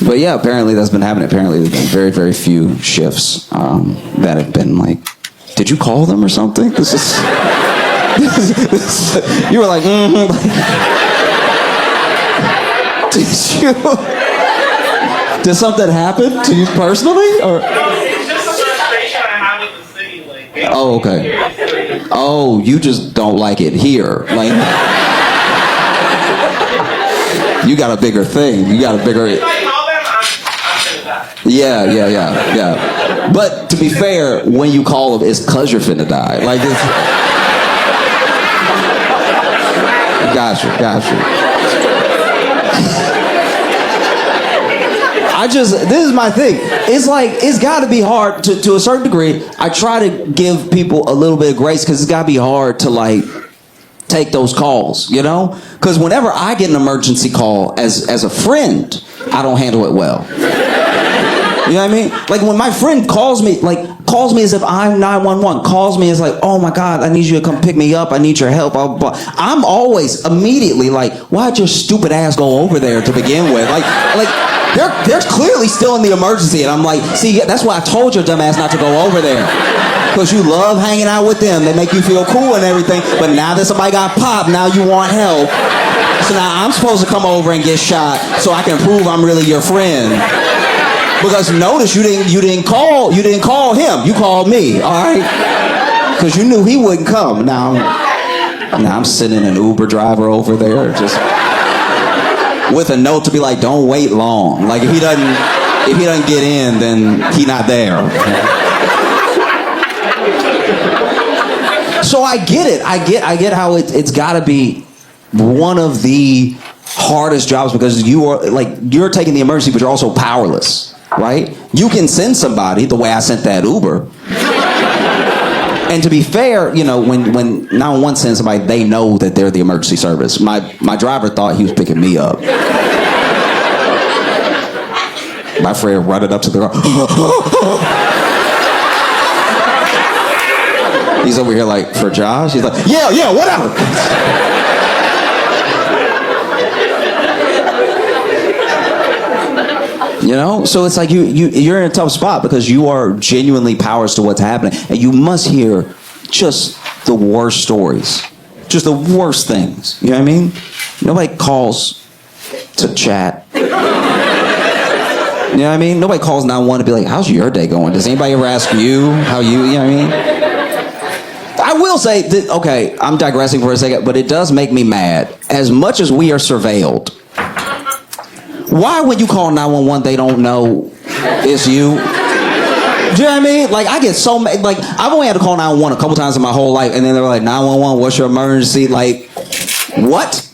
But yeah, apparently that's been happening. Apparently there's been very, very few shifts that have been like, did you call them or something? This is you were like, Did something happen to you personally? Or? It's just a frustration I have with the city. Like, oh, okay. Oh, you just don't like it here. Like, you got a bigger thing. You got a bigger... Yeah. But to be fair, when you call them, it's because you're finna die. Like this. Got you. This is my thing. It's like, it's gotta be hard to a certain degree. I try to give people a little bit of grace because it's gotta be hard to like take those calls, you know? Because whenever I get an emergency call as a friend, I don't handle it well. You know what I mean? Like when my friend calls me as if I'm 911, calls me as like, oh my God, I need you to come pick me up. I need your help. I'm always immediately like, why'd your stupid ass go over there to begin with? Like they're clearly still in the emergency. And I'm like, see, that's why I told your dumb ass not to go over there. Because you love hanging out with them. They make you feel cool and everything. But now that somebody got popped, now you want help. So now I'm supposed to come over and get shot so I can prove I'm really your friend. Because notice you didn't call him. You called me, all right? Because you knew he wouldn't come. Now I'm sending an Uber driver over there just with a note to be like, don't wait long. Like if he doesn't get in, then he not there. So I get it. I get how it's got to be one of the hardest jobs because you're taking the emergency, but you're also powerless, right? You can send somebody the way I sent that Uber. And to be fair, you know, when 911 sends somebody, they know that they're the emergency service. My driver thought he was picking me up. My friend running up to the car. He's over here like, for Josh? He's like, yeah, whatever. You know, so it's like you're in a tough spot because you are genuinely powerless to what's happening, and you must hear just the worst stories, just the worst things. You know what I mean? Nobody calls to chat. You know what I mean? Nobody calls 911 to be like, "How's your day going?" Does anybody ever ask you how you? You know what I mean? I will say that. Okay, I'm digressing for a second, but it does make me mad. As much as we are surveilled. Why when you call 911 they don't know it's you? Do you know what I mean? Like I get so mad. Like I've only had to call 911 a couple times in my whole life, and then they're like, 911, what's your emergency? Like, what?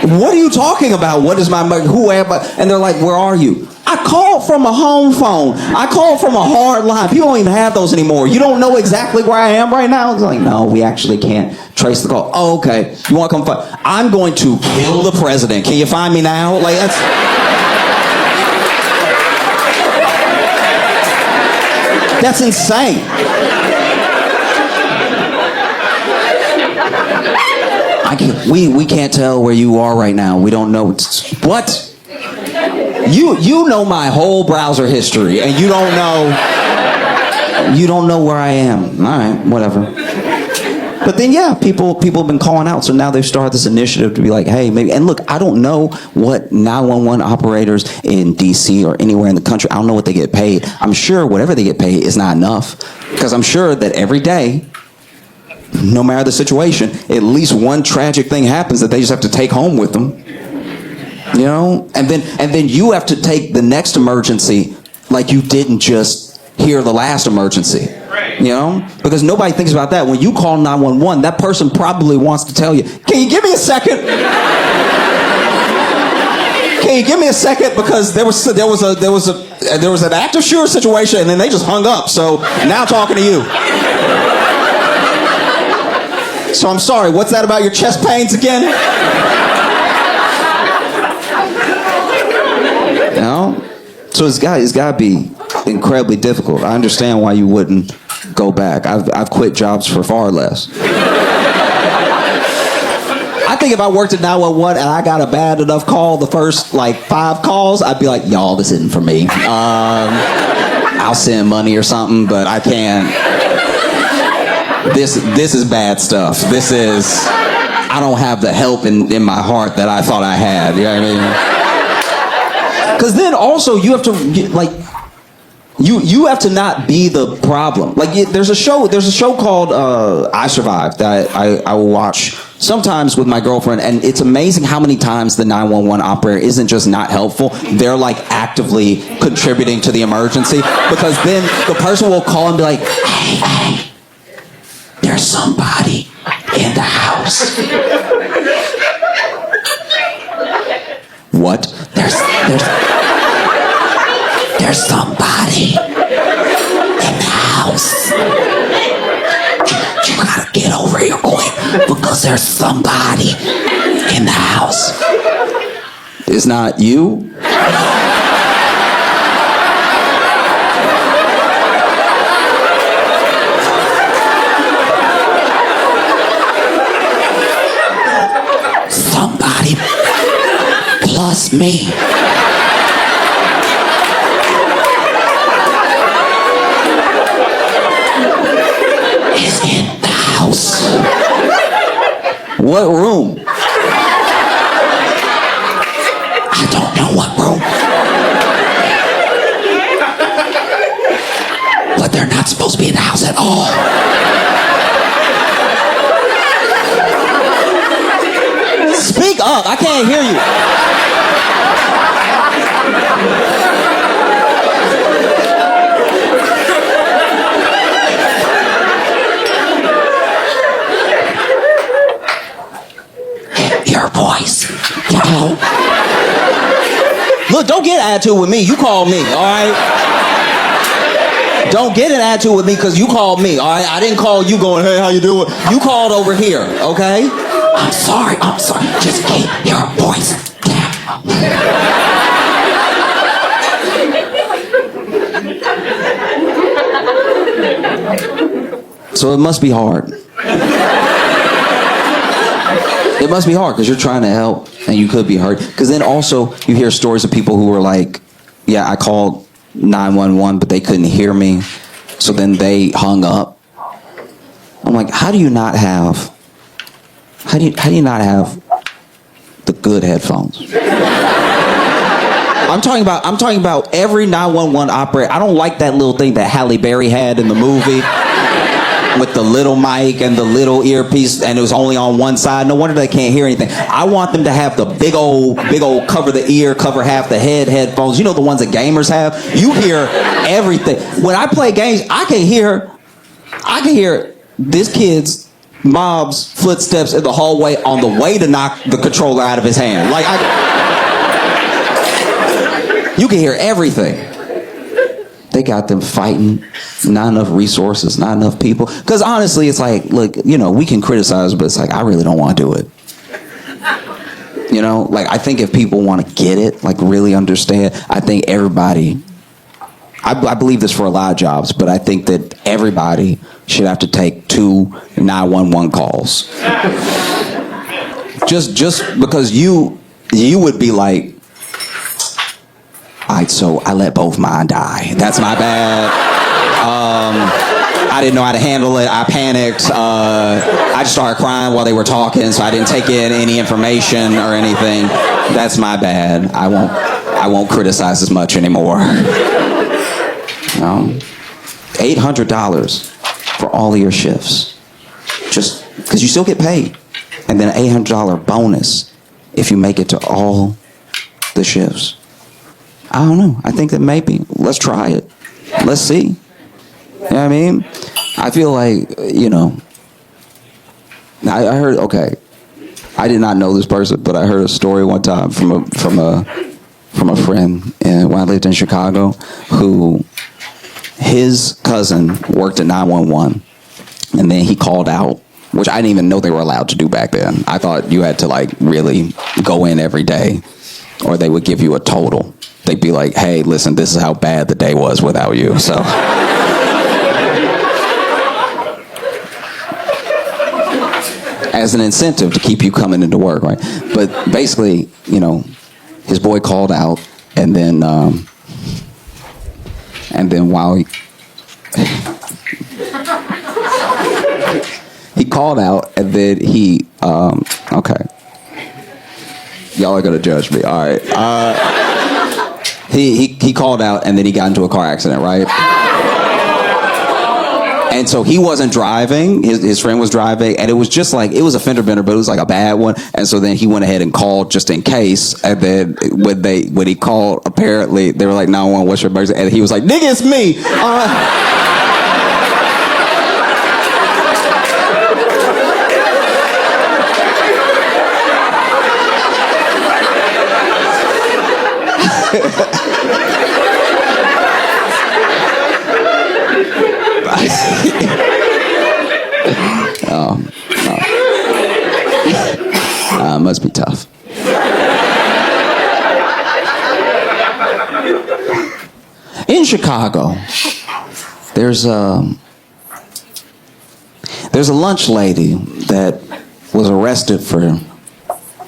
What are you talking about? What is my emergency? Who am I? And they're like, where are you? I called from a home phone. I called from a hard line. People don't even have those anymore. You don't know exactly where I am right now? It's like, no, we actually can't trace the call. Oh, okay. You want to come find? I'm going to kill the president. Can you find me now? Like, that's... That's insane. We can't tell where you are right now. We don't know. What? You know my whole browser history, and you don't know where I am. All right, whatever. But then, yeah, people have been calling out, so now they've started this initiative to be like, hey, maybe. And look, I don't know what 911 operators in D.C. or anywhere in the country, I don't know what they get paid. I'm sure whatever they get paid is not enough, because I'm sure that every day, no matter the situation, at least one tragic thing happens that they just have to take home with them. You know, and then you have to take the next emergency like you didn't just hear the last emergency. You know, because nobody thinks about that. When you call 911, that person probably wants to tell you, "Can you give me a second? Can you give me a second? Because there was an active shooter situation, and then they just hung up. So now I'm talking to you. So I'm sorry. What's that about your chest pains again?" You know? So it's got to be incredibly difficult. I understand why you wouldn't go back. I've quit jobs for far less. I think if I worked at 911 and I got a bad enough call the first like 5 calls, I'd be like, y'all, this isn't for me. I'll send money or something, but I can't. This is bad stuff. I don't have the help in my heart that I thought I had. You know what I mean? Because then also you have to like you have to not be the problem. Like there's a show called I Survived that I will watch sometimes with my girlfriend, and it's amazing how many times the 911 operator isn't just not helpful, they're like actively contributing to the emergency, because then the person will call and be like, hey, there's somebody in the house. What? There's somebody in the house. You gotta get over here quick, because there's somebody in the house. It's not you? Somebody plus me. Is in the house. What room? I don't know what room. But they're not supposed to be in the house at all. Speak up, I can't hear you. look, don't get an attitude with me. You call me, all right? Don't get an attitude with me because you called me, all right? I didn't call you going, hey, how you doing? You called over here, okay? I'm sorry. Just keep your voice down. So it must be hard. It must be hard because you're trying to help and you could be hurt. Because then also you hear stories of people who were like, yeah, I called 911, but they couldn't hear me. So then they hung up. I'm like, how do you not have the good headphones? I'm talking about every 911 operator. I don't like that little thing that Halle Berry had in the movie. With the little mic and the little earpiece, and it was only on one side. No wonder they can't hear anything. I want them to have the big old cover the ear, cover half the head headphones. You know the ones that gamers have? You hear everything. When I play games, I can hear this kid's mom's footsteps in the hallway on the way to knock the controller out of his hand. Like you can hear everything. They got them fighting, not enough resources, not enough people. Because honestly, it's like, look, you know, we can criticize, but it's like, I really don't want to do it. You know, like, I think if people want to get it, like, really understand, I think everybody, I believe this for a lot of jobs, but I think that everybody should have to take 2 911 calls. Just because you would be like, all right, so I let both mine die. That's my bad. I didn't know how to handle it. I panicked. I just started crying while they were talking, so I didn't take in any information or anything. That's my bad. I won't criticize as much anymore. $800 for all of your shifts, just because you still get paid, and then an $800 bonus if you make it to all the shifts. I don't know. I think that maybe. Let's try it. Let's see. You know what I mean? I feel like, you know, I heard, okay, I did not know this person, but I heard a story one time from a friend when I lived in Chicago, who his cousin worked at 911, and then he called out, which I didn't even know they were allowed to do back then. I thought you had to like really go in every day, or they would give you a total. They'd be like, hey, listen, this is how bad the day was without you. So as an incentive to keep you coming into work, right? But basically, you know, his boy called out, and then while he called out, and then he okay, y'all are gonna judge me, all right. He called out, and then he got into a car accident, right? And so he wasn't driving, his friend was driving, and it was just like, it was a fender bender, but it was like a bad one. And so then he went ahead and called just in case. And then when he called, apparently they were like, 911, what's your emergency? And he was like, nigga, it's me. Must be tough. In Chicago, there's a lunch lady that was arrested for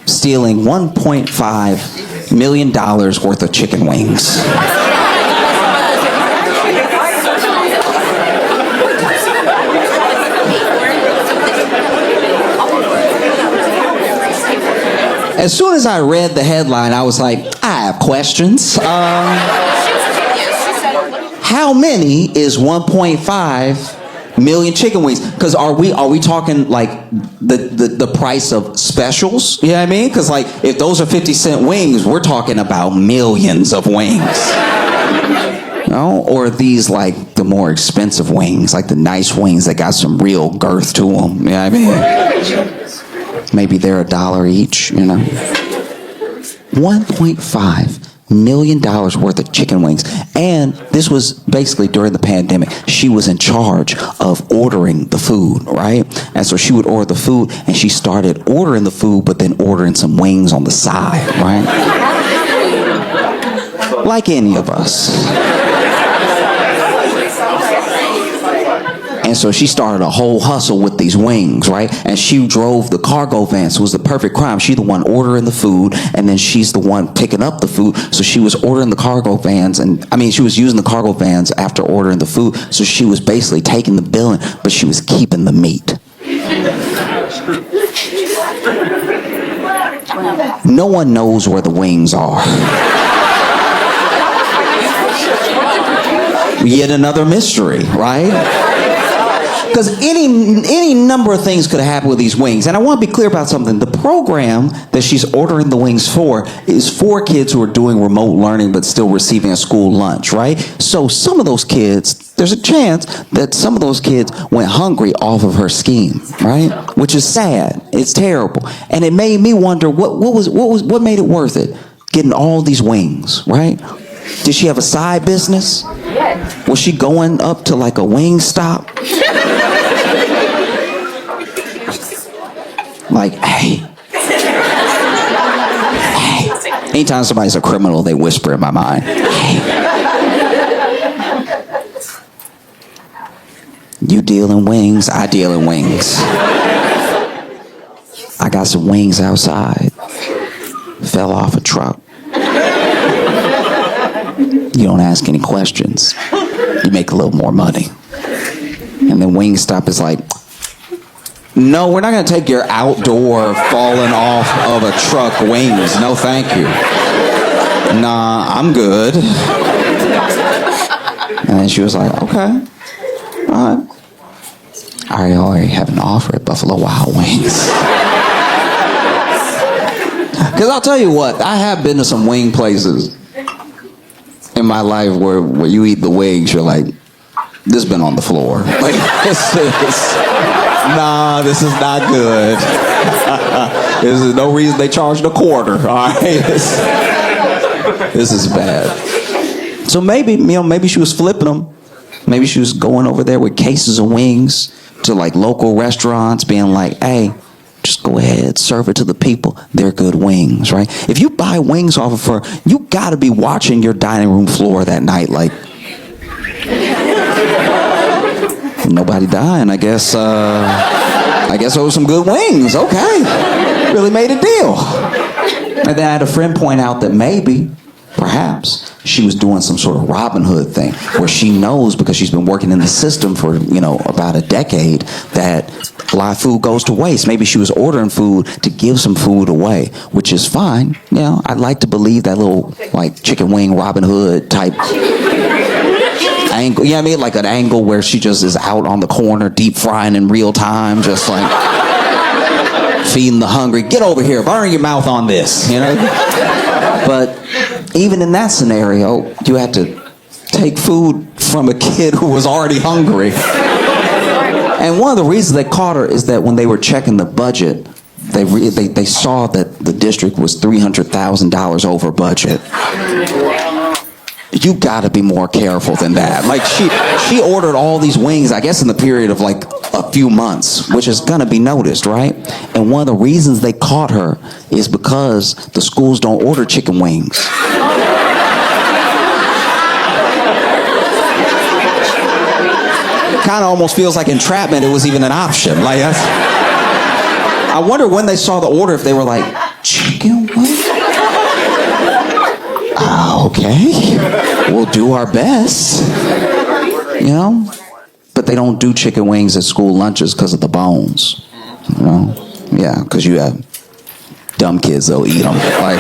stealing $1.5 million worth of chicken wings. As soon as I read the headline, I was like, I have questions. How many is 1.5 million chicken wings? Because are we talking like the price of specials? You know what I mean? Because like if those are 50-cent wings, we're talking about millions of wings. No? Or these like the more expensive wings, like the nice wings that got some real girth to them. You know what I mean? Maybe they're $1 each, you know. $1.5 million worth of chicken wings. And this was basically during the pandemic. She was in charge of ordering the food, right? And so she would order the food, and she started ordering the food, but then ordering some wings on the side, right? Like any of us. And so she started a whole hustle with these wings, right? And she drove the cargo van, so it was the perfect crime. She's the one ordering the food, and then she's the one picking up the food. So she was ordering the cargo vans, she was using the cargo vans after ordering the food. So she was basically taking the billing, but she was keeping the meat. No one knows where the wings are. Yet another mystery, right? Because any number of things could have happened with these wings. And I want to be clear about something. The program that she's ordering the wings for is for kids who are doing remote learning but still receiving a school lunch, right? So some of those kids, there's a chance that some of those kids went hungry off of her scheme, right? Which is sad. It's terrible. And it made me wonder what made it worth it? Getting all these wings, right? Did she have a side business? Yes. Was she going up to like a wing stop? Like, hey. Anytime somebody's a criminal, they whisper in my mind. Hey. You deal in wings, I deal in wings. I got some wings outside. Fell off a truck. You don't ask any questions. You make a little more money. And then Wingstop is like, no, we're not going to take your outdoor falling off of a truck wings. No, thank you. Nah, I'm good. And then she was like, okay. All right. I already have an offer at Buffalo Wild Wings. Because I'll tell you what, I have been to some wing places in my life where you eat the wings, you're like, this has been on the floor. Like, this is not good. There's no reason they charged a quarter, all right? This is bad. So maybe she was flipping them. Maybe she was going over there with cases of wings to like local restaurants, being like, hey, just go ahead, serve it to the people. They're good wings, right? If you buy wings off of her, you gotta be watching your dining room floor that night like, nobody dying, I guess it was some good wings, okay. Really made a deal. And then I had a friend point out that perhaps, she was doing some sort of Robin Hood thing where she knows, because she's been working in the system for, about a decade, that a lot of food goes to waste. Maybe she was ordering food to give some food away, which is fine. I'd like to believe that little, like, chicken wing Robin Hood type angle. You know what I mean? Like an angle where she just is out on the corner, deep frying in real time, just like feeding the hungry. Get over here, burn your mouth on this, But even in that scenario, you had to take food from a kid who was already hungry. And one of the reasons they caught her is that when they were checking the budget, they saw that the district was $300,000 over budget. You gotta be more careful than that. Like she ordered all these wings, I guess in the period of like a few months, which is gonna be noticed, right? And one of the reasons they caught her is because the schools don't order chicken wings. Kind of almost feels like entrapment. It was even an option. Like I wonder when they saw the order if they were like, chicken wings? Okay, we'll do our best. But they don't do chicken wings at school lunches because of the bones. Yeah, because you have dumb kids that'll eat them. Like,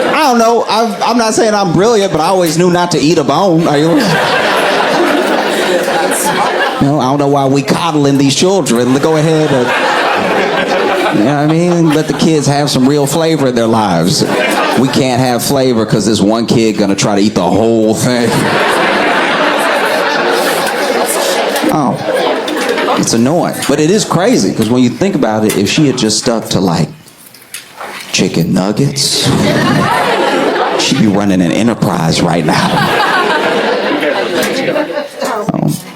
I don't know. I'm not saying I'm brilliant, but I always knew not to eat a bone. I don't know why we coddling these children. Go ahead and, let the kids have some real flavor in their lives. We can't have flavor because there's one kid gonna try to eat the whole thing. Oh, it's annoying, but it is crazy because when you think about it, if she had just stuck to like chicken nuggets. She'd be running an enterprise right now.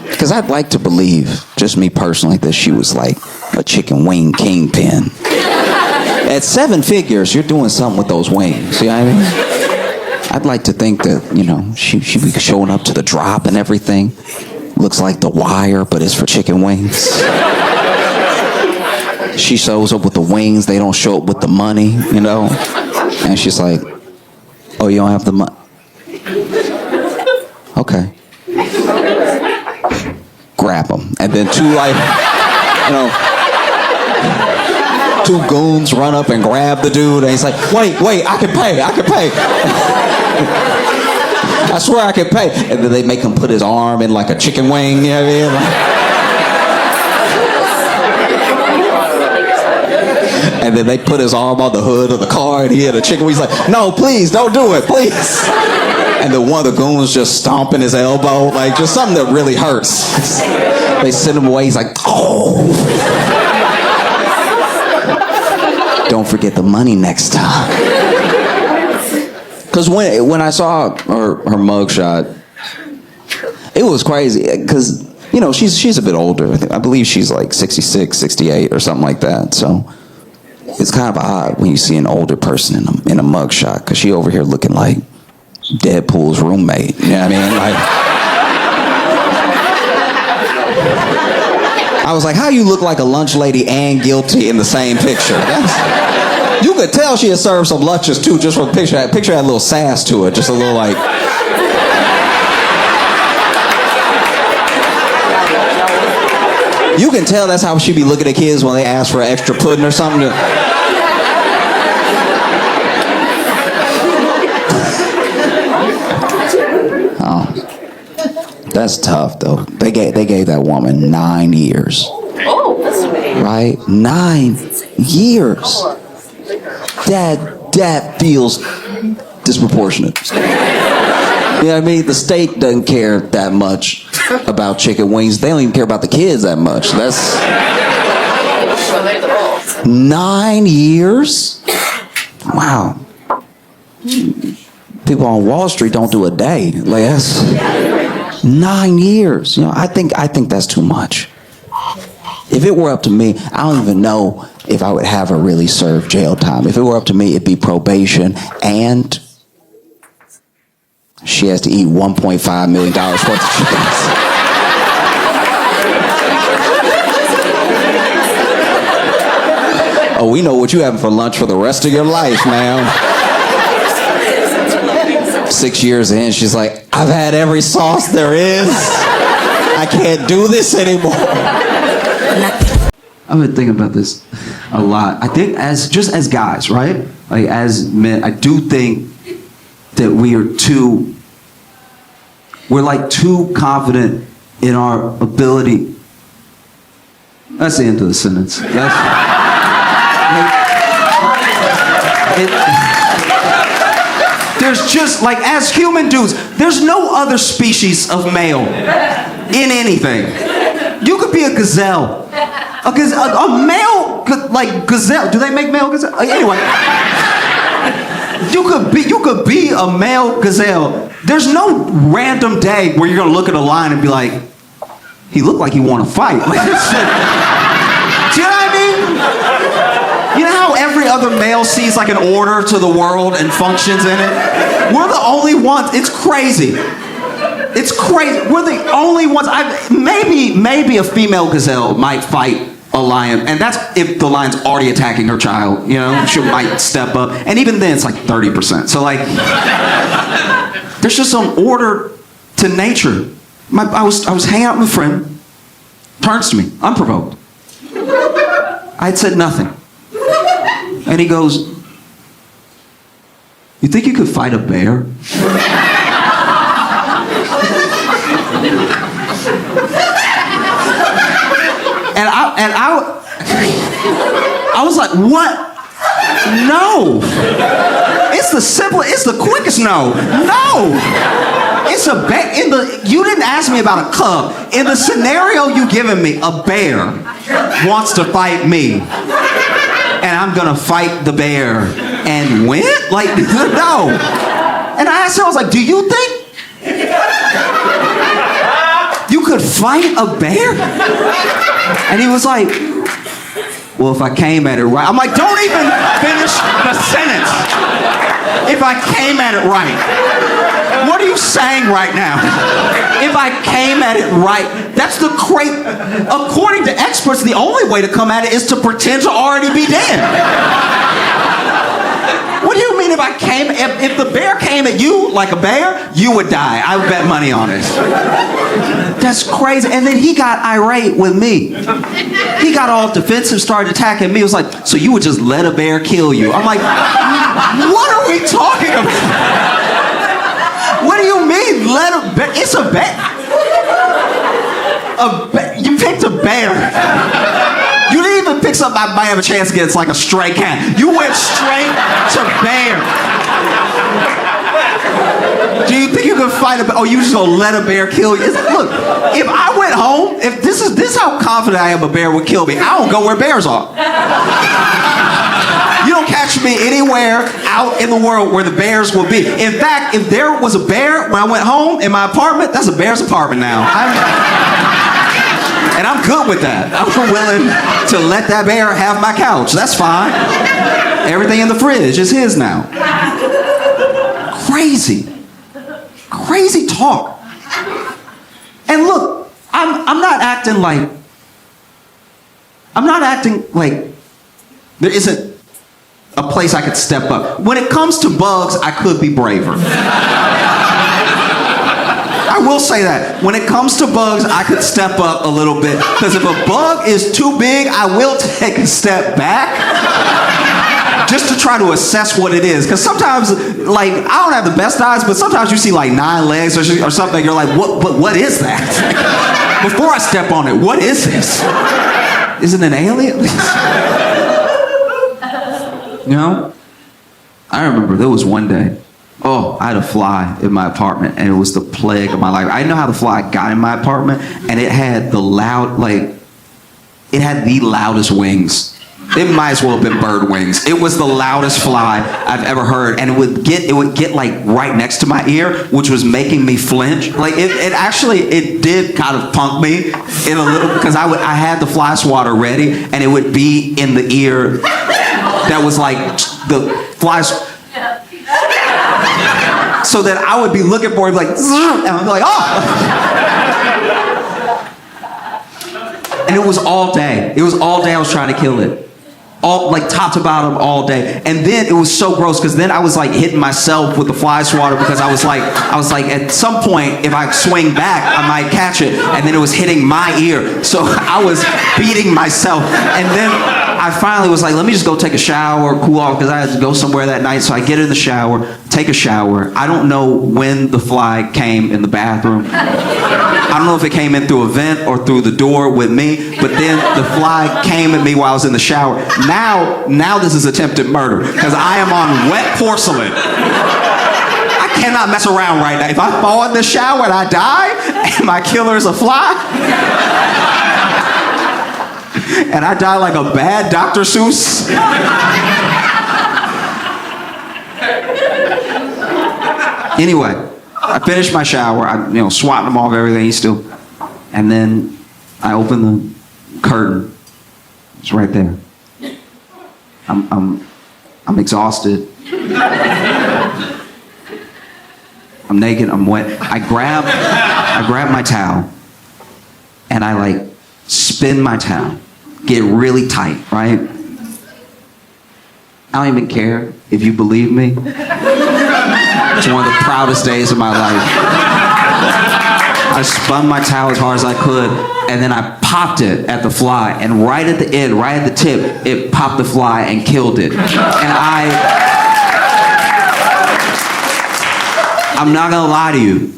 Because I'd like to believe, just me personally, that she was like a chicken wing kingpin. At 7 figures, you're doing something with those wings. You know what I mean? I'd like to think that, you know, she'd be showing up to the drop and everything. Looks like The Wire, but it's for chicken wings. She shows up with the wings. They don't show up with the money, you know? And she's like, oh, you don't have the money? Okay. Grab them. And then two, like, you know, 2 goons run up and grab the dude. And he's like, wait, I can pay. I swear I can pay. And then they make him put his arm in like a chicken wing, you know what I mean? And then they put his arm on the hood of the car and he had a chicken wing. He's like, no, please, don't do it, please. And then one of the goons just stomping his elbow, like just something that really hurts. They send him away. He's like, oh. Don't forget the money next time. Because when I saw her mugshot, it was crazy. Because, you know, she's a bit older. I believe she's like 66, 68 or something like that. So it's kind of odd when you see an older person in a mugshot. Because she over here looking like Deadpool's roommate. You know what I mean? Like, I was like, how you look like a lunch lady and guilty in the same picture? You could tell she had served some lunches too, just from the picture. That picture had a little sass to it, just a little like. You can tell that's how she be looking at kids when they ask for an extra pudding or something. That's tough, though. They gave that woman 9 years. Oh, that's amazing. Right? 9 years. That feels disproportionate. You know what I mean? The state doesn't care that much about chicken wings. They don't even care about the kids that much. That's 9 years? Wow. People on Wall Street don't do a day. Like, that's 9 years. You know, I think that's too much. If it were up to me, I don't even know if I would have her really serve jail time. If it were up to me, it'd be probation, and she has to eat $1.5 million worth of chickens. Oh, we know what you having for lunch for the rest of your life, ma'am. 6 years in, she's like, I've had every sauce there is. I can't do this anymore. I've been thinking about this a lot. I think as guys, right? Like as men, I do think that we're like too confident in our ability. That's the end of the sentence. There's just like, as human dudes, there's no other species of male in anything. You could be a gazelle. A male, like gazelle. Do they make male gazelle? Anyway, you could be a male gazelle. There's no random day where you're gonna look at a lion and be like, he looked like he want to fight. Like, do you know what I mean? You know how every other male sees like an order to the world and functions in it? We're the only ones. It's crazy. It's crazy. We're the only ones. Maybe a female gazelle might fight a lion, and that's if the lion's already attacking her child. You know, she might step up, and even then, it's like 30%. So like, there's just some order to nature. I was hanging out with a friend. Turns to me, unprovoked. I had said nothing, and he goes, "You think you could fight a bear?" I was like, what? No. It's the quickest no. No. It's a bear. You didn't ask me about a cub. In the scenario you given me, a bear wants to fight me. and I'm gonna fight the bear and win? Like, no. And I asked him, I was like, do you think you could fight a bear? And he was like, well, if I came at it right. I'm like, don't even finish the sentence. If I came at it right. What are you saying right now? If I came at it right. That's the according to experts, the only way to come at it is to pretend to already be dead. What do you mean if if the bear came at you like a bear, you would die? I would bet money on it. That's crazy. And then he got irate with me. He got all defensive, started attacking me. He was like, so you would just let a bear kill you? I'm like, what are we talking about? What do you mean, let a bear? It's a bear. You picked a bear. You didn't even pick something I might have a chance against, like a stray cat. You went straight to bear. Do you think you can fight a bear? Oh, you just gonna let a bear kill you? Look, if I went home, if this is how confident I am a bear would kill me, I don't go where bears are. You don't catch me anywhere out in the world where the bears will be. In fact, if there was a bear when I went home in my apartment, that's a bear's apartment now. And I'm good with that. I'm willing to let that bear have my couch. That's fine. Everything in the fridge is his now. Crazy. Crazy talk. And look, I'm not acting like there isn't a place I could step up. When it comes to bugs, I could be braver. I will say that. When it comes to bugs, I could step up a little bit. Because if a bug is too big, I will take a step back. Just to try to assess what it is. Because sometimes, like, I don't have the best eyes, but sometimes you see like 9 legs or something. You're like, what is that? Before I step on it, what is this? Is it an alien? You know? I remember there was one day, I had a fly in my apartment, and it was the plague of my life. I didn't know how the fly got in my apartment, and it had the loudest wings. It might as well have been bird wings. It was the loudest fly I've ever heard, and it would get like right next to my ear, which was making me flinch. Like it did kind of punk me in a little, because I had the fly swatter ready, and it would be in the ear that was like the flies. So that I would be looking for it, like, and I'd be like, oh! And it was all day. It was all day I was trying to kill it. All, like, top to bottom, all day. And then it was so gross, because then I was like hitting myself with the fly swatter, because I was like, at some point, if I swing back, I might catch it. And then it was hitting my ear. So I was beating myself. And then I finally was like, let me just go take a shower, cool off, because I had to go somewhere that night. So I get in the shower, take a shower. I don't know when the fly came in the bathroom. I don't know if it came in through a vent or through the door with me, but then the fly came at me while I was in the shower. Now this is attempted murder, because I am on wet porcelain. I cannot mess around right now. If I fall in the shower and I die, and my killer is a fly, and I die like a bad Dr. Seuss. Anyway, I finished my shower. I swapped him off everything. And then I opened the curtain. It's right there. I'm exhausted. I'm naked. I'm wet. I grab my towel, and I like spin my towel. Get really tight, right? I don't even care if you believe me. It's one of the proudest days of my life. I spun my towel as hard as I could, and then I popped it at the fly, and right at the end, right at the tip, it popped the fly and killed it. And I'm not gonna lie to you.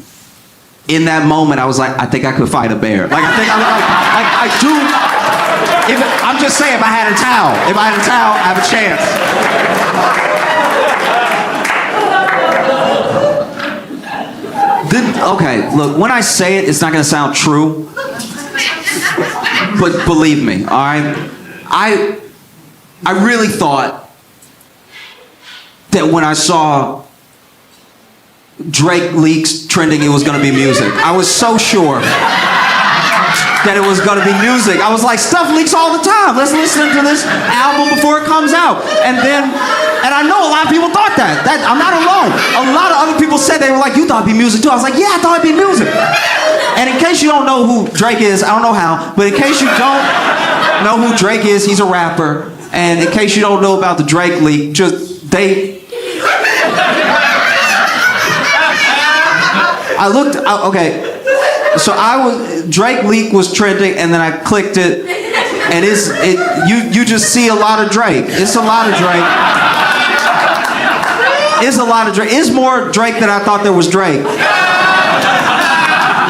In that moment, I was like, I think I could fight a bear. Like, I do. I'm just saying, if I had a towel, I have a chance. Okay, look, when I say it, it's not going to sound true. But believe me, all right? I really thought that when I saw Drake leaks trending, it was gonna be music. I was so sure that it was gonna be music. I was like, stuff leaks all the time. Let's listen to this album before it comes out. And I know a lot of people thought that. I'm not alone. A lot of other people said, they were like, you thought it'd be music too. I was like, yeah, I thought it'd be music. And in case you don't know who Drake is, I don't know how, but in case you don't know who Drake is, he's a rapper. And in case you don't know about the Drake leak, so Drake leak was trending, and then I clicked it, and you just see a lot of Drake. It's a lot of Drake. It's a lot of Drake. It's more Drake than I thought there was Drake.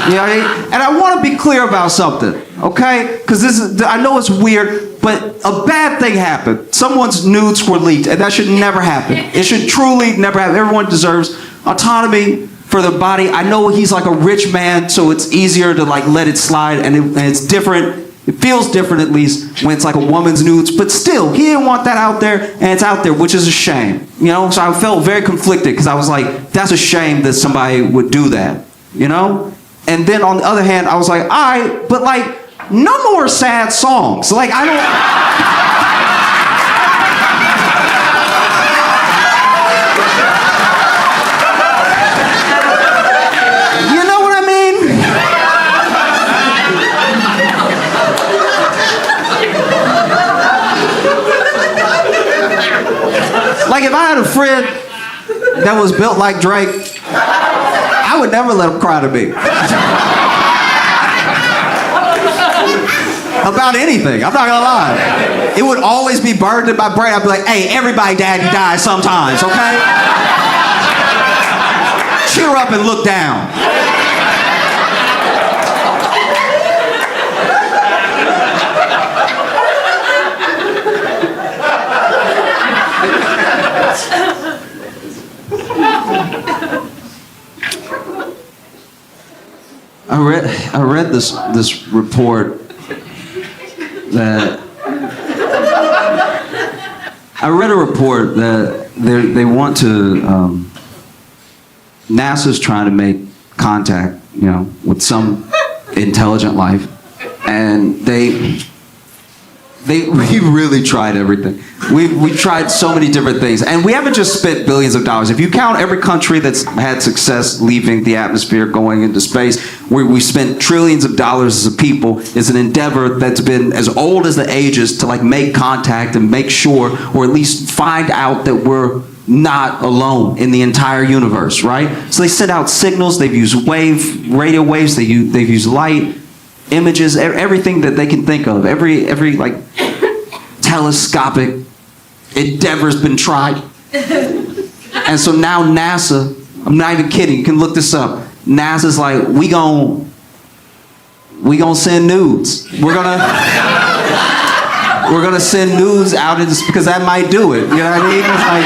You know what I mean? And I want to be clear about something, okay? Because I know it's weird, but a bad thing happened. Someone's nudes were leaked, and that should never happen. It should truly never happen. Everyone deserves autonomy for their body. I know he's like a rich man, so it's easier to like let it slide, and it's different. It feels different, at least, when it's like a woman's nudes. But still, he didn't want that out there, and it's out there, which is a shame. You know, so I felt very conflicted because I was like, that's a shame that somebody would do that. You know. And then on the other hand, I was like, all right, but like, no more sad songs. Like, I don't. You know what I mean? Like, if I had a friend that was built like Drake, I would never let him cry to me. About anything, I'm not gonna lie. It would always be burned in my brain. I'd be like, hey, everybody daddy dies sometimes, okay? Cheer up and look down. I read this report that they want to NASA's trying to make contact, you know, with some intelligent life, and we really tried everything. We tried so many different things, and we haven't just spent billions of dollars. If you count every country that's had success leaving the atmosphere, going into space, we spent trillions of dollars as a people. It's an endeavor that's been as old as the ages to like make contact and make sure, or at least find out that we're not alone in the entire universe, right? So they send out signals. They've used radio waves. They've used light, images, everything that they can think of. Every like telescopic endeavor's been tried. And so now NASA, I'm not even kidding, you can look this up. NASA's like, we gon' send nudes. We're gonna send nudes out because that might do it. You know what I mean? It's like,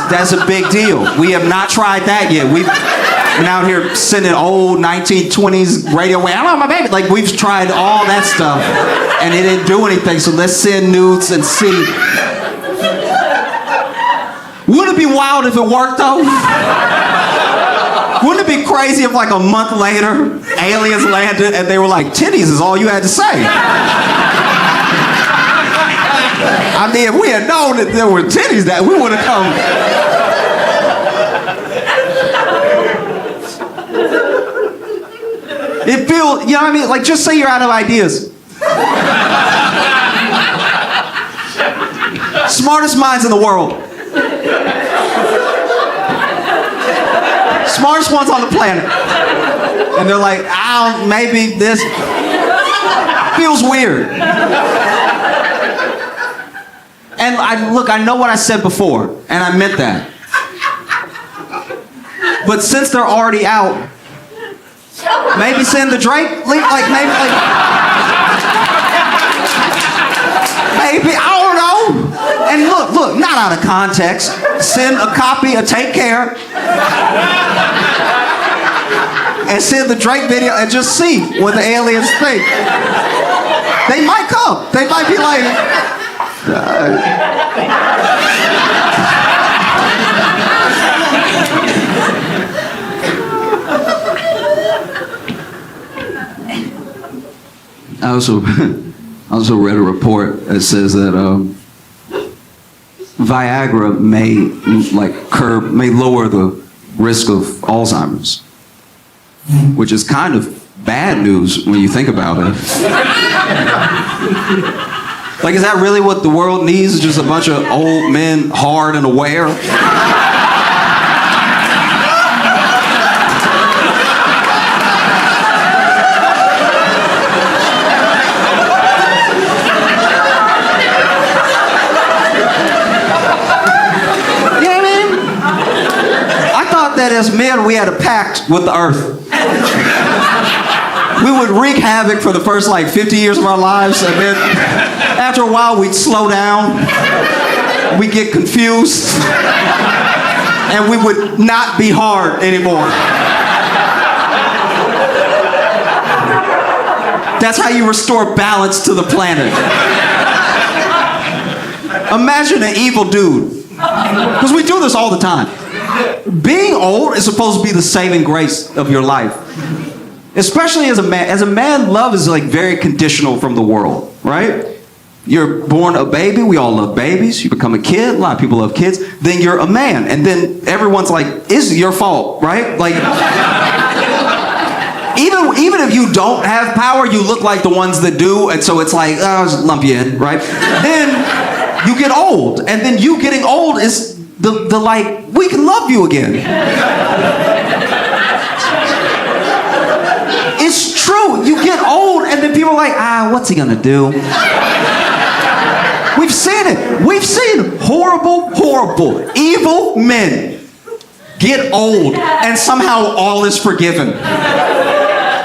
that's a big deal. We have not tried that yet. We've been out here sending old 1920s radio wave. I don't know, my baby. Like, we've tried all that stuff, and it didn't do anything. So let's send nudes and see. Wouldn't it be wild if it worked, though? Wouldn't it be crazy if, like, a month later, aliens landed and they were like, titties is all you had to say? I mean, if we had known that there were titties, that we would have come. It feels, you know what I mean? Like, just say you're out of ideas. Smartest minds in the world. Smartest ones on the planet. And they're like, maybe this feels weird. And I know what I said before, and I meant that. But since they're already out, maybe send the Drake link, maybe, I don't know. And look, not out of context. Send a copy of Take Care. And send the Drake video and just see what the aliens think. They might come. They might be like, I also read a report that says that Viagra may lower the risk of Alzheimer's, which is kind of bad news when you think about it. Like, is that really what the world needs? Is just a bunch of old men, hard and aware? That as men, we had a pact with the earth. We would wreak havoc for the first 50 years of our lives, and then after a while we'd slow down, we'd get confused, and we would not be hard anymore. That's how you restore balance to the planet. Imagine an evil dude, because we do this all the time. Being old is supposed to be the saving grace of your life. Especially as a man. As a man, love is very conditional from the world, right? You're born a baby, we all love babies. You become a kid, a lot of people love kids. Then you're a man, and then everyone's like, it's your fault, right? Even if you don't have power, you look like the ones that do, and so it's like, I'll just lump you in, right? Then you get old, and then you getting old is the we can love you again. It's true. You get old and then people are like, what's he gonna do? We've seen it. We've seen horrible, evil men get old and somehow all is forgiven.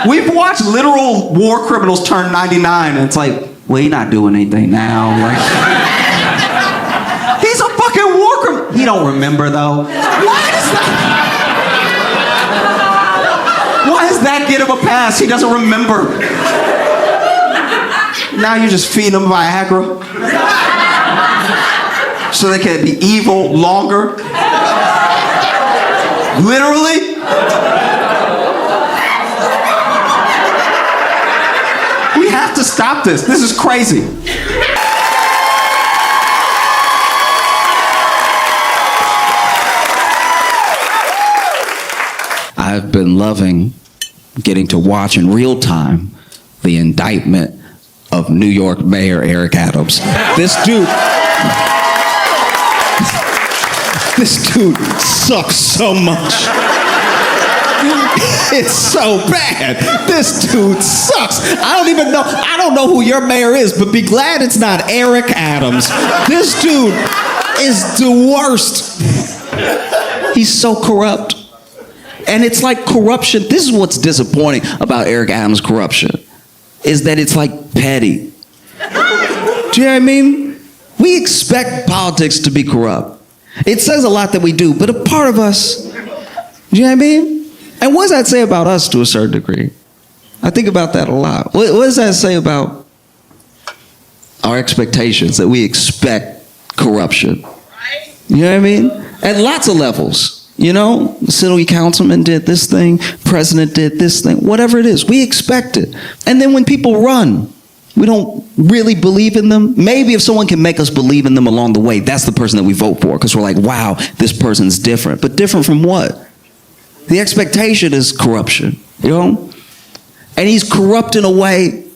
We've watched literal war criminals turn 99 and it's like, well, he's not doing anything now. He's a fucking war criminal. He don't remember though. Why does that get him a pass? He doesn't remember. Now you just feed him Viagra so they can be evil longer. Literally. We have to stop this. This is crazy. I've been loving getting to watch in real time the indictment of New York Mayor Eric Adams. This dude sucks so much. It's so bad. This dude sucks. I don't know who your mayor is, but be glad it's not Eric Adams. This dude is the worst. He's so corrupt. And it's like corruption. This is what's disappointing about Eric Adams' corruption, is that it's petty. Do you know what I mean? We expect politics to be corrupt. It says a lot that we do, but a part of us, do you know what I mean? And what does that say about us to a certain degree? I think about that a lot. What does that say about our expectations, that we expect corruption? You know what I mean? At lots of levels. You know, the city councilman did this thing, president did this thing, whatever it is, we expect it. And then when people run, we don't really believe in them. Maybe if someone can make us believe in them along the way, that's the person that we vote for, because we're like, wow, this person's different. But different from what? The expectation is corruption, you know? And he's corrupt in a way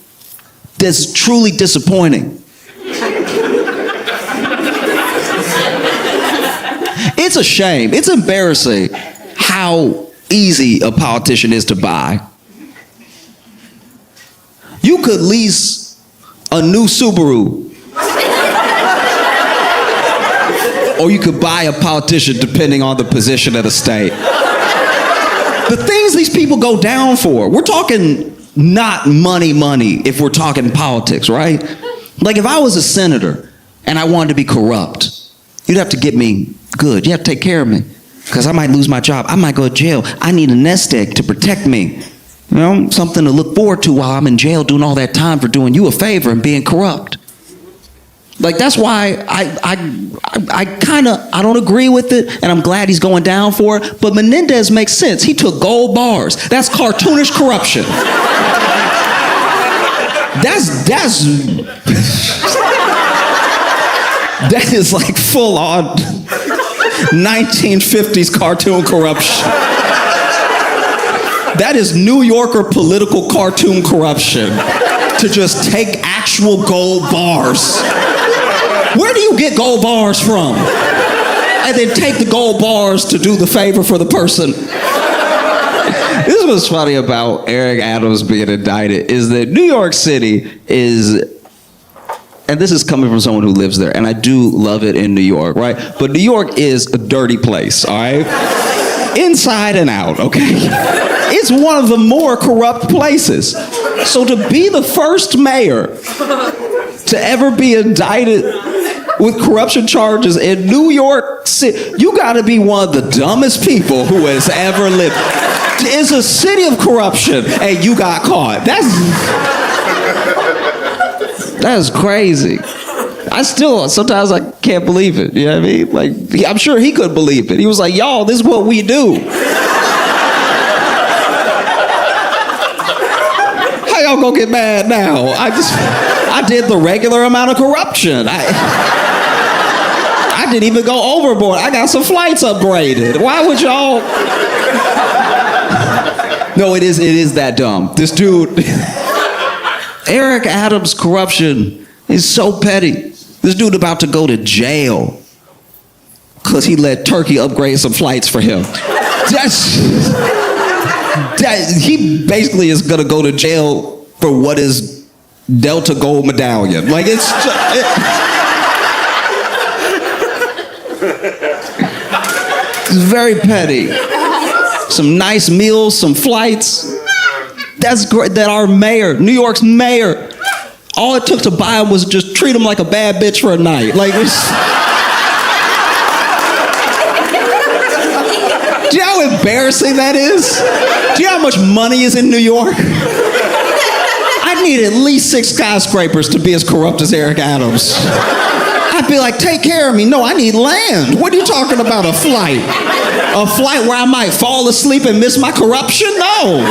that's truly disappointing. It's a shame. It's embarrassing how easy a politician is to buy. You could lease a new Subaru, or you could buy a politician depending on the position of the state. The things these people go down for, we're talking not money if we're talking politics, right? Like if I was a senator and I wanted to be corrupt, you'd have to get me good. You have to take care of me, because I might lose my job. I might go to jail. I need a nest egg to protect me. You know, something to look forward to while I'm in jail doing all that time for doing you a favor and being corrupt. Like, that's why I kind of, I don't agree with it, and I'm glad he's going down for it, but Menendez makes sense. He took gold bars. That's cartoonish corruption. That is like full on 1950s cartoon corruption. That is New Yorker political cartoon corruption, to just take actual gold bars. Where do you get gold bars from? And then take the gold bars to do the favor for the person. This is what's funny about Eric Adams being indicted, is that New York City is, and this is coming from someone who lives there, and I do love it in New York, right? But New York is a dirty place, all right? Inside and out, okay? It's one of the more corrupt places. So to be the first mayor to ever be indicted with corruption charges in New York City, you gotta be one of the dumbest people who has ever lived. It's a city of corruption, and you got caught. That's crazy. Sometimes I can't believe it, you know what I mean? Like, I'm sure he couldn't believe it. He was like, y'all, this is what we do. How y'all gonna get mad now? I did the regular amount of corruption. I didn't even go overboard. I got some flights upgraded. Why would y'all? No, it is that dumb. This dude, Eric Adams' corruption is so petty. This dude about to go to jail because he let Turkey upgrade some flights for him. He basically is gonna go to jail for what is Delta Gold Medallion. Like, it's very petty. Some nice meals, some flights. That's great. That our mayor, New York's mayor, all it took to buy him was just treat him like a bad bitch for a night. Like, do you know how embarrassing that is? Do you know how much money is in New York? I need at least 6 skyscrapers to be as corrupt as Eric Adams. I'd be like, take care of me. No, I need land. What are you talking about, a flight? A flight where I might fall asleep and miss my corruption? No.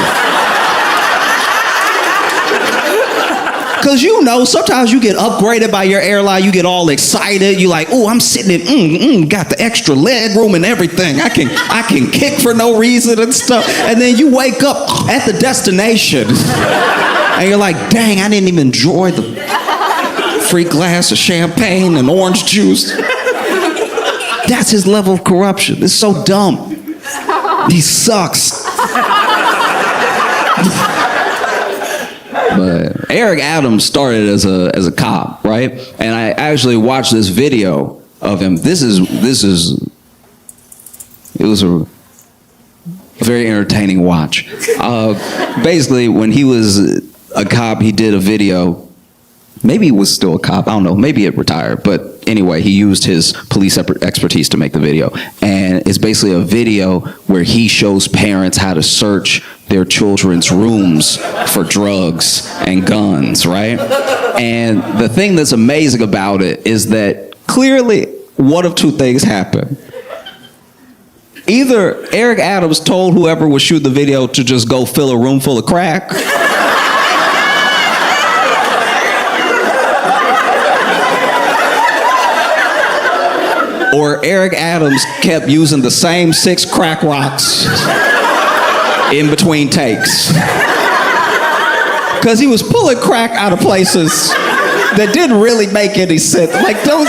Because sometimes you get upgraded by your airline, you get all excited, you like, oh, I'm sitting in, got the extra leg room and everything. I can kick for no reason and stuff. And then you wake up at the destination and you're like, dang, I didn't even enjoy the free glass of champagne and orange juice. That's his level of corruption. It's so dumb. He sucks. But Eric Adams started as a cop, right? And I actually watched this video of him. It was a very entertaining watch. Basically, when he was a cop, he did a video. Maybe he was still a cop. I don't know. Maybe it retired. But anyway, he used his police expertise to make the video. And it's basically a video where he shows parents how to search their children's rooms for drugs and guns, right? And the thing that's amazing about it is that clearly one of two things happened. Either Eric Adams told whoever was shooting the video to just go fill a room full of crack, or Eric Adams kept using the same 6 crack rocks in between takes. Because he was pulling crack out of places that didn't really make any sense. Like, those,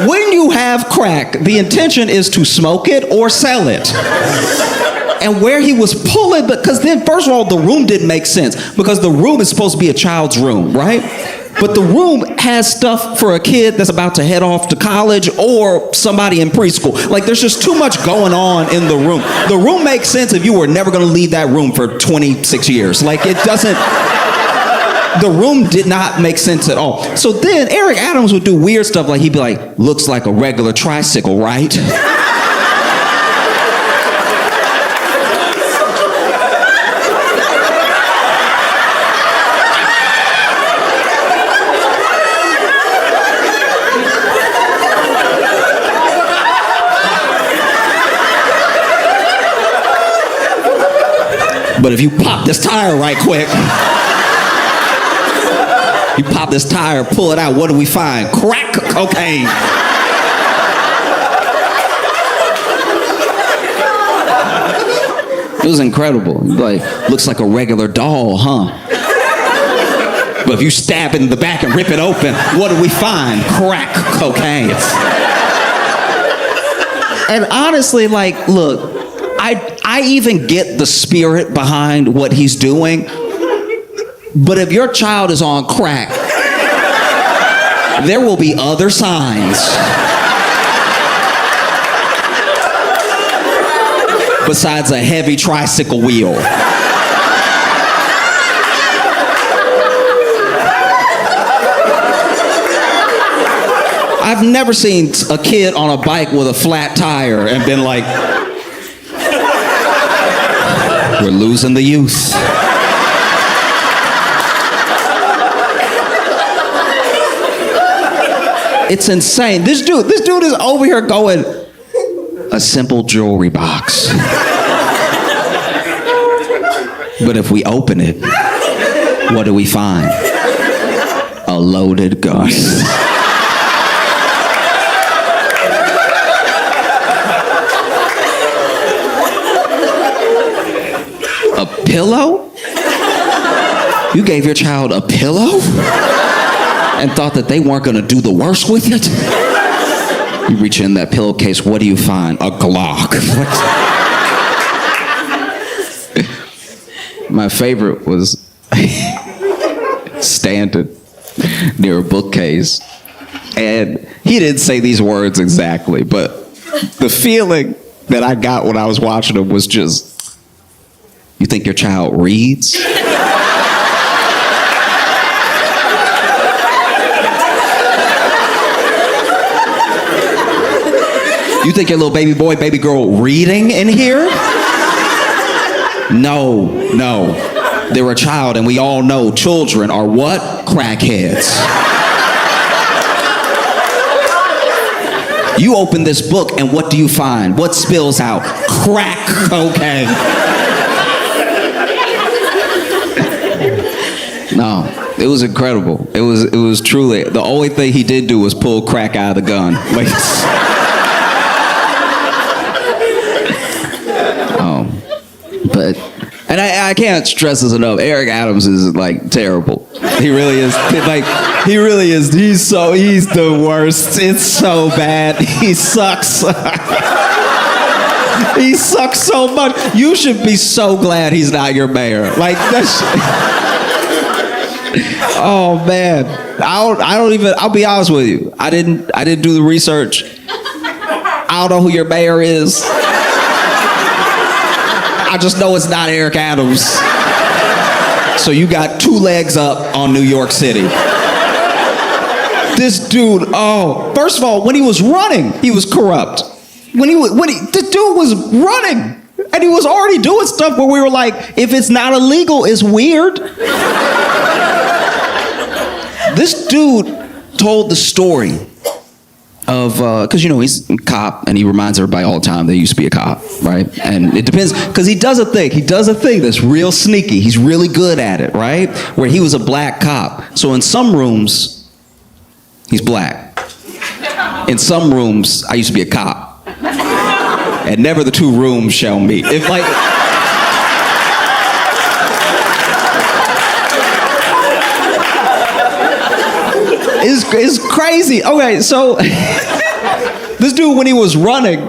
when you have crack, the intention is to smoke it or sell it. And where he was pulling, because then first of all, the room didn't make sense, because the room is supposed to be a child's room, right? But the room has stuff for a kid that's about to head off to college or somebody in preschool. Like, there's just too much going on in the room. The room makes sense if you were never gonna leave that room for 26 years. Like, it doesn't, the room did not make sense at all. So then Eric Adams would do weird stuff, like he'd be like, looks like a regular tricycle, right? But if you pop this tire right quick, you pop this tire, pull it out, what do we find? Crack cocaine. It was incredible. Like, looks like a regular doll, huh? But if you stab it in the back and rip it open, what do we find? Crack cocaine. And honestly, like, look, I even get the spirit behind what he's doing, but if your child is on crack, there will be other signs. Besides a heavy tricycle wheel. I've never seen a kid on a bike with a flat tire and been like, we're losing the youth. It's insane. This dude is over here going, a simple jewelry box. But if we open it, what do we find? A loaded gun. A pillow? You gave your child a pillow? And thought that they weren't gonna do the worst with it? You reach in that pillowcase, what do you find? A Glock. My favorite was standing near a bookcase. And he didn't say these words exactly, but the feeling that I got when I was watching him was just, you think your child reads? You think your little baby boy, baby girl reading in here? No. They're a child, and we all know children are what? Crackheads. You open this book, and what do you find? What spills out? Crack cocaine. No, it was incredible. It was truly, the only thing he did do was pull crack out of the gun. Like, and I can't stress this enough. Eric Adams is like terrible. He really is. Like, he really is. He's the worst. It's so bad. He sucks. He sucks so much. You should be so glad he's not your mayor. Like, that's. Oh man. I'll be honest with you. I didn't do the research. I don't know who your mayor is. I just know it's not Eric Adams. So you got two legs up on New York City. This dude, first of all, when he was running, he was corrupt. This dude was running, and he was already doing stuff where we were like, if it's not illegal, it's weird. This dude told the story of, because he's a cop, and he reminds everybody all the time that he used to be a cop, right? And it depends, because he does a thing that's real sneaky. He's really good at it, right? Where he was a black cop. So in some rooms, he's black. In some rooms, I used to be a cop. And never the two rooms shall meet. If like... It's crazy. Okay, so this dude, when he was running,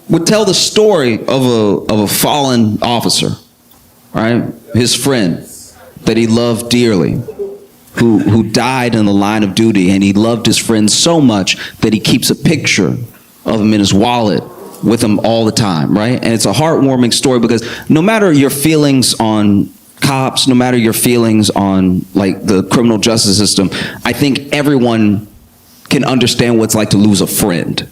would tell the story of a fallen officer, right? His friend that he loved dearly, who died in the line of duty, and he loved his friend so much that he keeps a picture of him in his wallet with him all the time, right? And it's a heartwarming story because no matter your feelings on cops, no matter your feelings on like the criminal justice system, I think everyone can understand what it's like to lose a friend,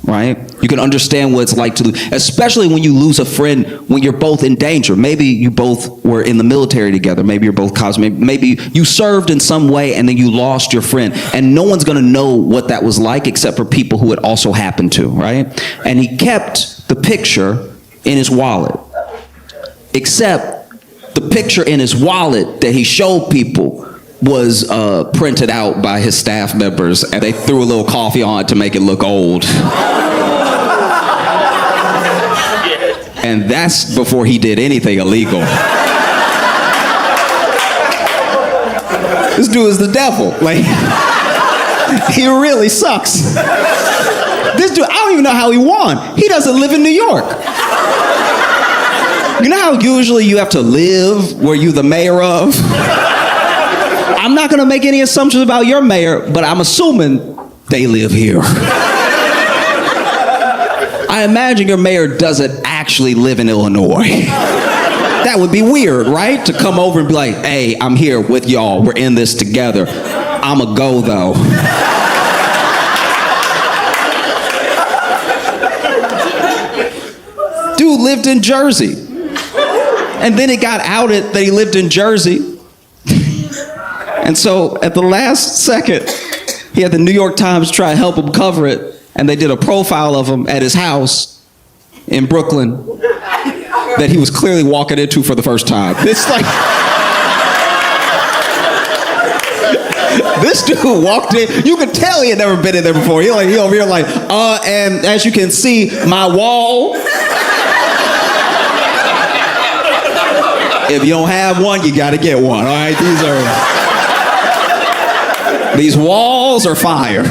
right? You can understand what it's like to lose, especially when you lose a friend when you're both in danger. Maybe you both were in the military together. Maybe you're both cops. Maybe you served in some way and then you lost your friend. And no one's gonna know what that was like except for people who it also happened to, right? And he kept the picture in his wallet. except the picture in his wallet that he showed people was printed out by his staff members, and they threw a little coffee on it to make it look old. And that's before he did anything illegal. This dude is the devil. Like, he really sucks. This dude, I don't even know how he won. He doesn't live in New York. You know how usually you have to live where you're the mayor of? I'm not gonna make any assumptions about your mayor, but I'm assuming they live here. I imagine your mayor doesn't actually live in Illinois. That would be weird, right? To come over and be like, hey, I'm here with y'all. We're in this together. I'ma go, though. Dude lived in Jersey. And then it got outed that he lived in Jersey. And so at the last second, he had the New York Times try to help him cover it. And they did a profile of him at his house in Brooklyn that he was clearly walking into for the first time. It's like, this dude walked in. You could tell he had never been in there before. He over here like, and as you can see, my wall. If you don't have one, you gotta get one. All right, these walls are fire.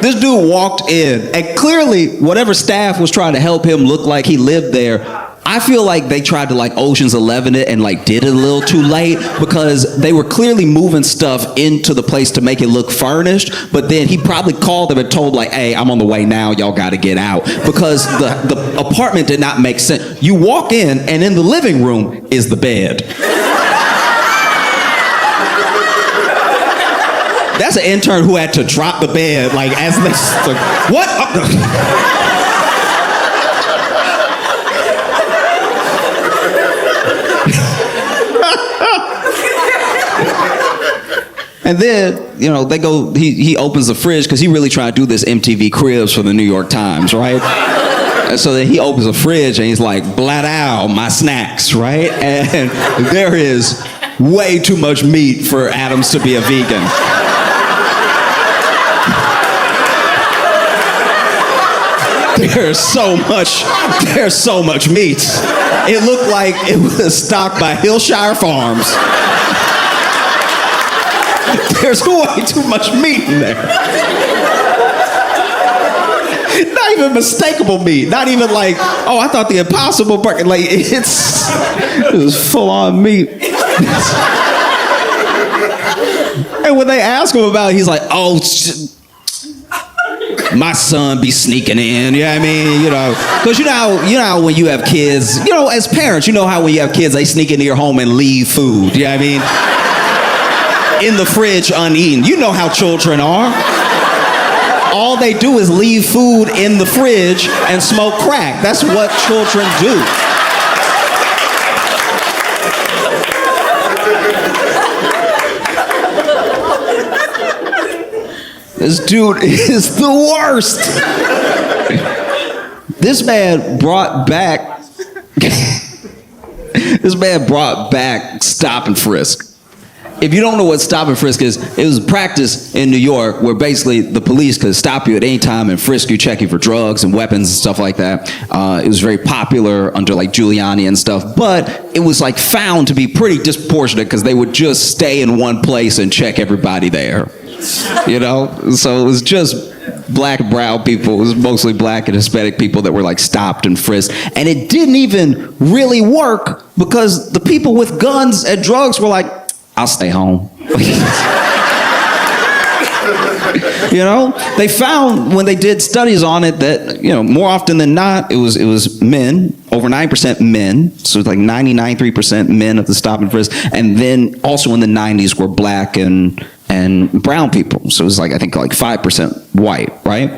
This dude walked in, and clearly, whatever staff was trying to help him look like he lived there, I feel like they tried to like Ocean's 11 it and like did it a little too late, because they were clearly moving stuff into the place to make it look furnished, but then he probably called them and told like, hey, I'm on the way now, y'all gotta get out, because the apartment did not make sense. You walk in, and in the living room is the bed. That's an intern who had to drop the bed, like, as they, like, what? And then, you know, they go, he opens the fridge, because he really tried to do this MTV Cribs for the New York Times, right? And so then he opens the fridge, and he's like, blat out my snacks, right? And there is way too much meat for Adams to be a vegan. There's so much meat. It looked like it was stocked by Hillshire Farms. There's way too much meat in there. Not even mistakable meat. Not even like, oh, I thought the Impossible Burger. Like, it was full on meat. And when they ask him about it, he's like, oh, my son be sneaking in, you know what I mean? You know, because you know how when you have kids, you know, as parents, you know how when you have kids, they sneak into your home and leave food, you know what I mean? In the fridge uneaten. You know how children are. All they do is leave food in the fridge and smoke crack. That's what children do. This dude is the worst. This man brought back stop and frisk. If you don't know what stop and frisk is, it was a practice in New York where basically the police could stop you at any time and frisk you, check you for drugs and weapons and stuff like that. It was very popular under like Giuliani and stuff, but it was like found to be pretty disproportionate because they would just stay in one place and check everybody there. You know? So it was just black and brown people. It was mostly black and Hispanic people that were like stopped and frisked. And it didn't even really work because the people with guns and drugs were like, I'll stay home. You know, they found when they did studies on it that, you know, more often than not, it was men, over 9% men. So it's like 99.3% men of the stop and frisk. And then also in the 90s were black and brown people. So it was like, I think like 5% white, right?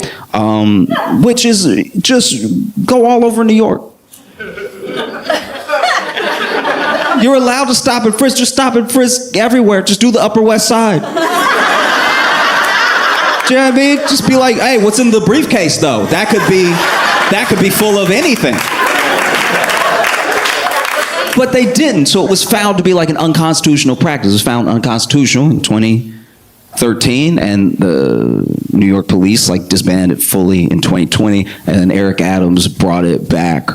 Which is just go all over New York. You're allowed to stop and frisk. Just stop and frisk everywhere. Just do the Upper West Side. Do you know what I mean? Just be like, hey, what's in the briefcase though? That could be full of anything. But they didn't, so it was found to be like an unconstitutional practice. It was found unconstitutional in 2013, and the New York police like disbanded it fully in 2020, and then Eric Adams brought it back.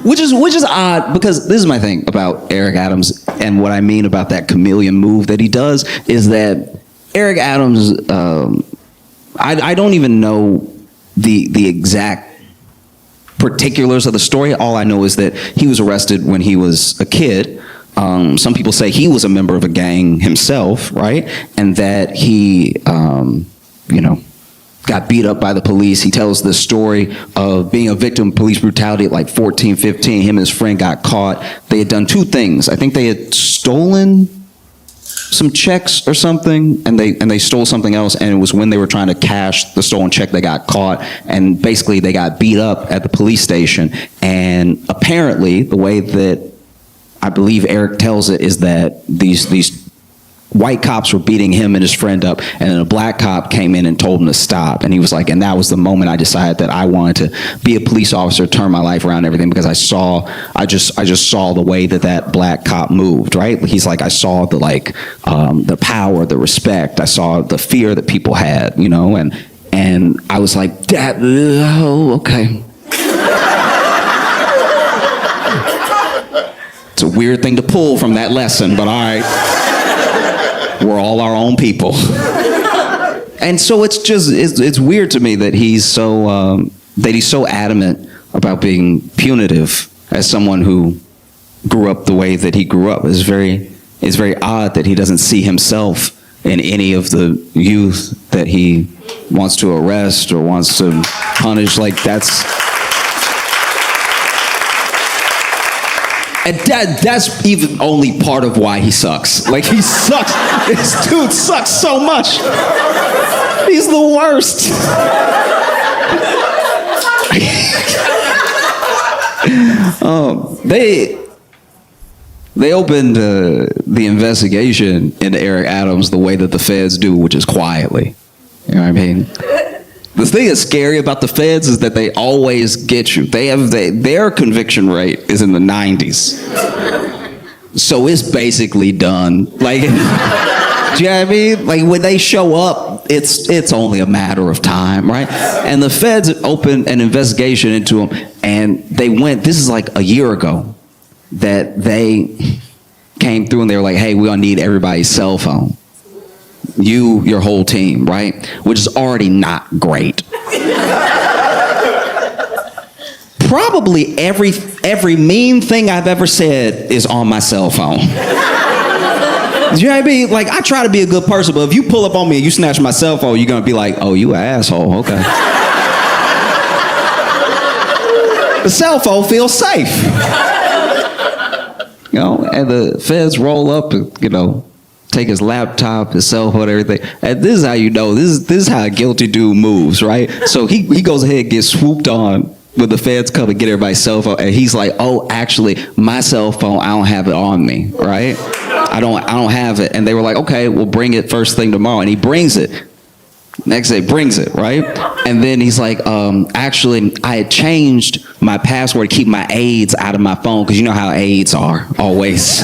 Which is odd, because this is my thing about Eric Adams, and what I mean about that chameleon move that he does is that Eric Adams, I don't even know the exact particulars of the story. All I know is that he was arrested when he was a kid. Some people say he was a member of a gang himself, right? And that he, got beat up by the police. He tells the story of being a victim of police brutality at like 14, 15. Him and his friend got caught. They had done two things. I think they had stolen some checks or something, and they stole something else, and it was when they were trying to cash the stolen check they got caught, and basically they got beat up at the police station. And apparently the way that I believe Eric tells it is that these white cops were beating him and his friend up, and then a black cop came in and told him to stop. And he was like, and that was the moment I decided that I wanted to be a police officer, turn my life around and everything, because I just saw the way that black cop moved, right? He's like, I saw the power, the respect, I saw the fear that people had, and I was like, okay. It's a weird thing to pull from that lesson, but all right. We're all our own people. And so it's weird to me that he's so adamant about being punitive as someone who grew up the way that he grew up. It's very odd that he doesn't see himself in any of the youth that he wants to arrest or wants to punish. Like that's even only part of why he sucks. Like, he sucks. This dude sucks so much. He's the worst. They opened the investigation into Eric Adams the way that the feds do, which is quietly. You know what I mean? The thing that's scary about the feds is that they always get you. Their conviction rate is in the 90s. So it's basically done. Like, do you know what I mean? Like, when they show up, it's only a matter of time, right? And the feds opened an investigation into them, and this is like a year ago, that they came through and they were like, hey, we're gonna need everybody's cell phone. Your whole team, right? Which is already not great. Probably every mean thing I've ever said is on my cell phone. Do you know what I mean? Like, I try to be a good person, but if you pull up on me and you snatch my cell phone, you're gonna be like, oh, you an asshole, okay. The cell phone feels safe. And the feds roll up and, take his laptop, his cell phone, everything. And this is how you know, this is how a guilty dude moves, right? So he goes ahead and gets swooped on when the feds come and get everybody's cell phone, and he's like, oh, actually, my cell phone, I don't have it on me, right? I don't have it. And they were like, okay, we'll bring it first thing tomorrow. And he brings it. Next day, brings it, right? And then he's like, actually, I had changed my password to keep my aides out of my phone, because you know how aides are, always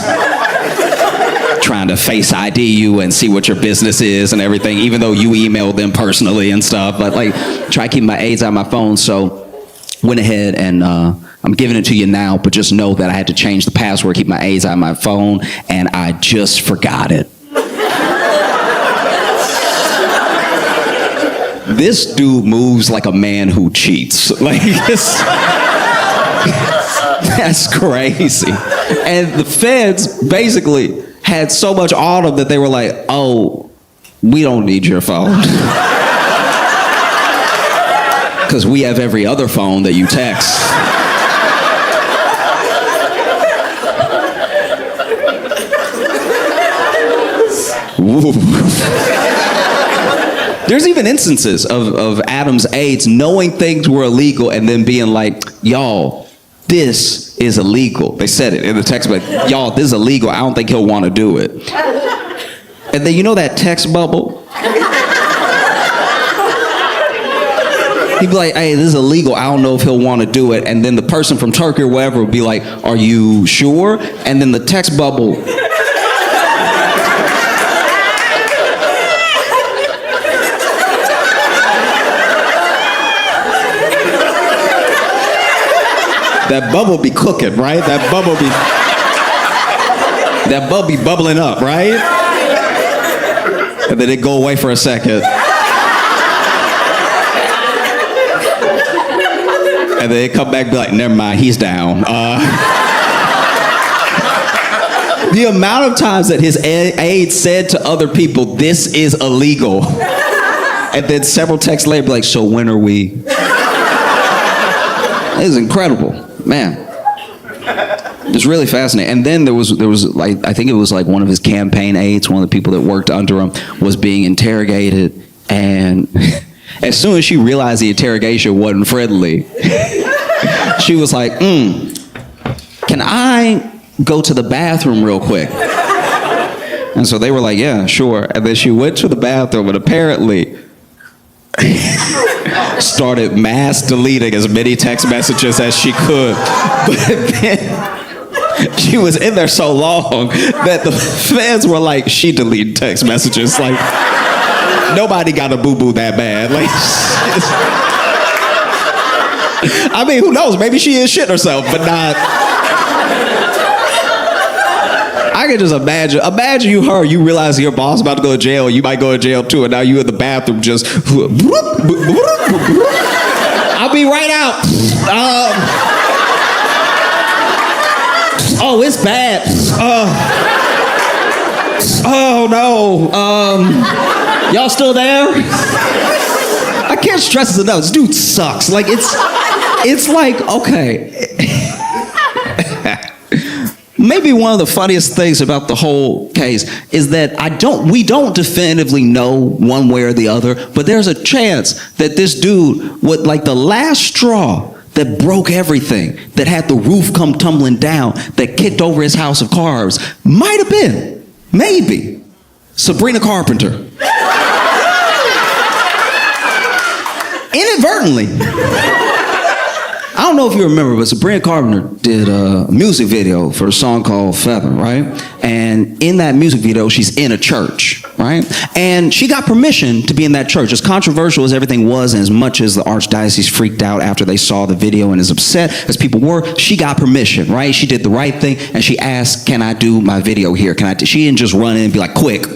trying to face ID you and see what your business is and everything, even though you emailed them personally and stuff. But like, try to keep my aides out of my phone. So went ahead and I'm giving it to you now, but just know that I had to change the password, keep my aides out of my phone, and I just forgot it. This dude moves like a man who cheats. Like, that's crazy. And the feds basically had so much on them that they were like, oh, we don't need your phone. Because we have every other phone that you text. There's even instances of Adam's aides knowing things were illegal and then being like, y'all, this is illegal. They said it in the text, but y'all, this is illegal. I don't think he'll want to do it. And then, that text bubble? He'd be like, hey, this is illegal. I don't know if he'll want to do it. And then the person from Turkey or wherever would be like, are you sure? And then the text bubble. That bubble be cooking, right? That bubble be bubbling up, right? And then it go away for a second. And then it come back and be like, never mind, he's down. The amount of times that his aide said to other people, this is illegal. And then several texts later be like, so when are we? It was incredible. Man, it's really fascinating. And then there was like, I think it was like one of his campaign aides, one of the people that worked under him, was being interrogated. And as soon as she realized the interrogation wasn't friendly, she was like, can I go to the bathroom real quick? And so they were like, yeah, sure. And then she went to the bathroom and apparently started mass deleting as many text messages as she could. But then she was in there so long that the fans were like, she deleted text messages. Like, nobody got a boo-boo that bad. Like, I mean, who knows? Maybe she is shitting herself, but not. I can just imagine you realize your boss about to go to jail, you might go to jail too, and now you in the bathroom just, I'll be right out. Oh, it's bad. Oh no. Y'all still there? I can't stress this enough. This dude sucks. Like, it's like, okay. Maybe one of the funniest things about the whole case is that we don't definitively know one way or the other, but there's a chance that this dude, like the last straw that broke everything, that had the roof come tumbling down, that kicked over his house of cards, might have been, maybe, Sabrina Carpenter. Inadvertently. I don't know if you remember, but Sabrina Carpenter did a music video for a song called Feather, right? And in that music video, she's in a church, right? And she got permission to be in that church. As controversial as everything was, and as much as the archdiocese freaked out after they saw the video and as upset as people were, she got permission, right? She did the right thing, and she asked, can I do my video here? She didn't just run in and be like, quick.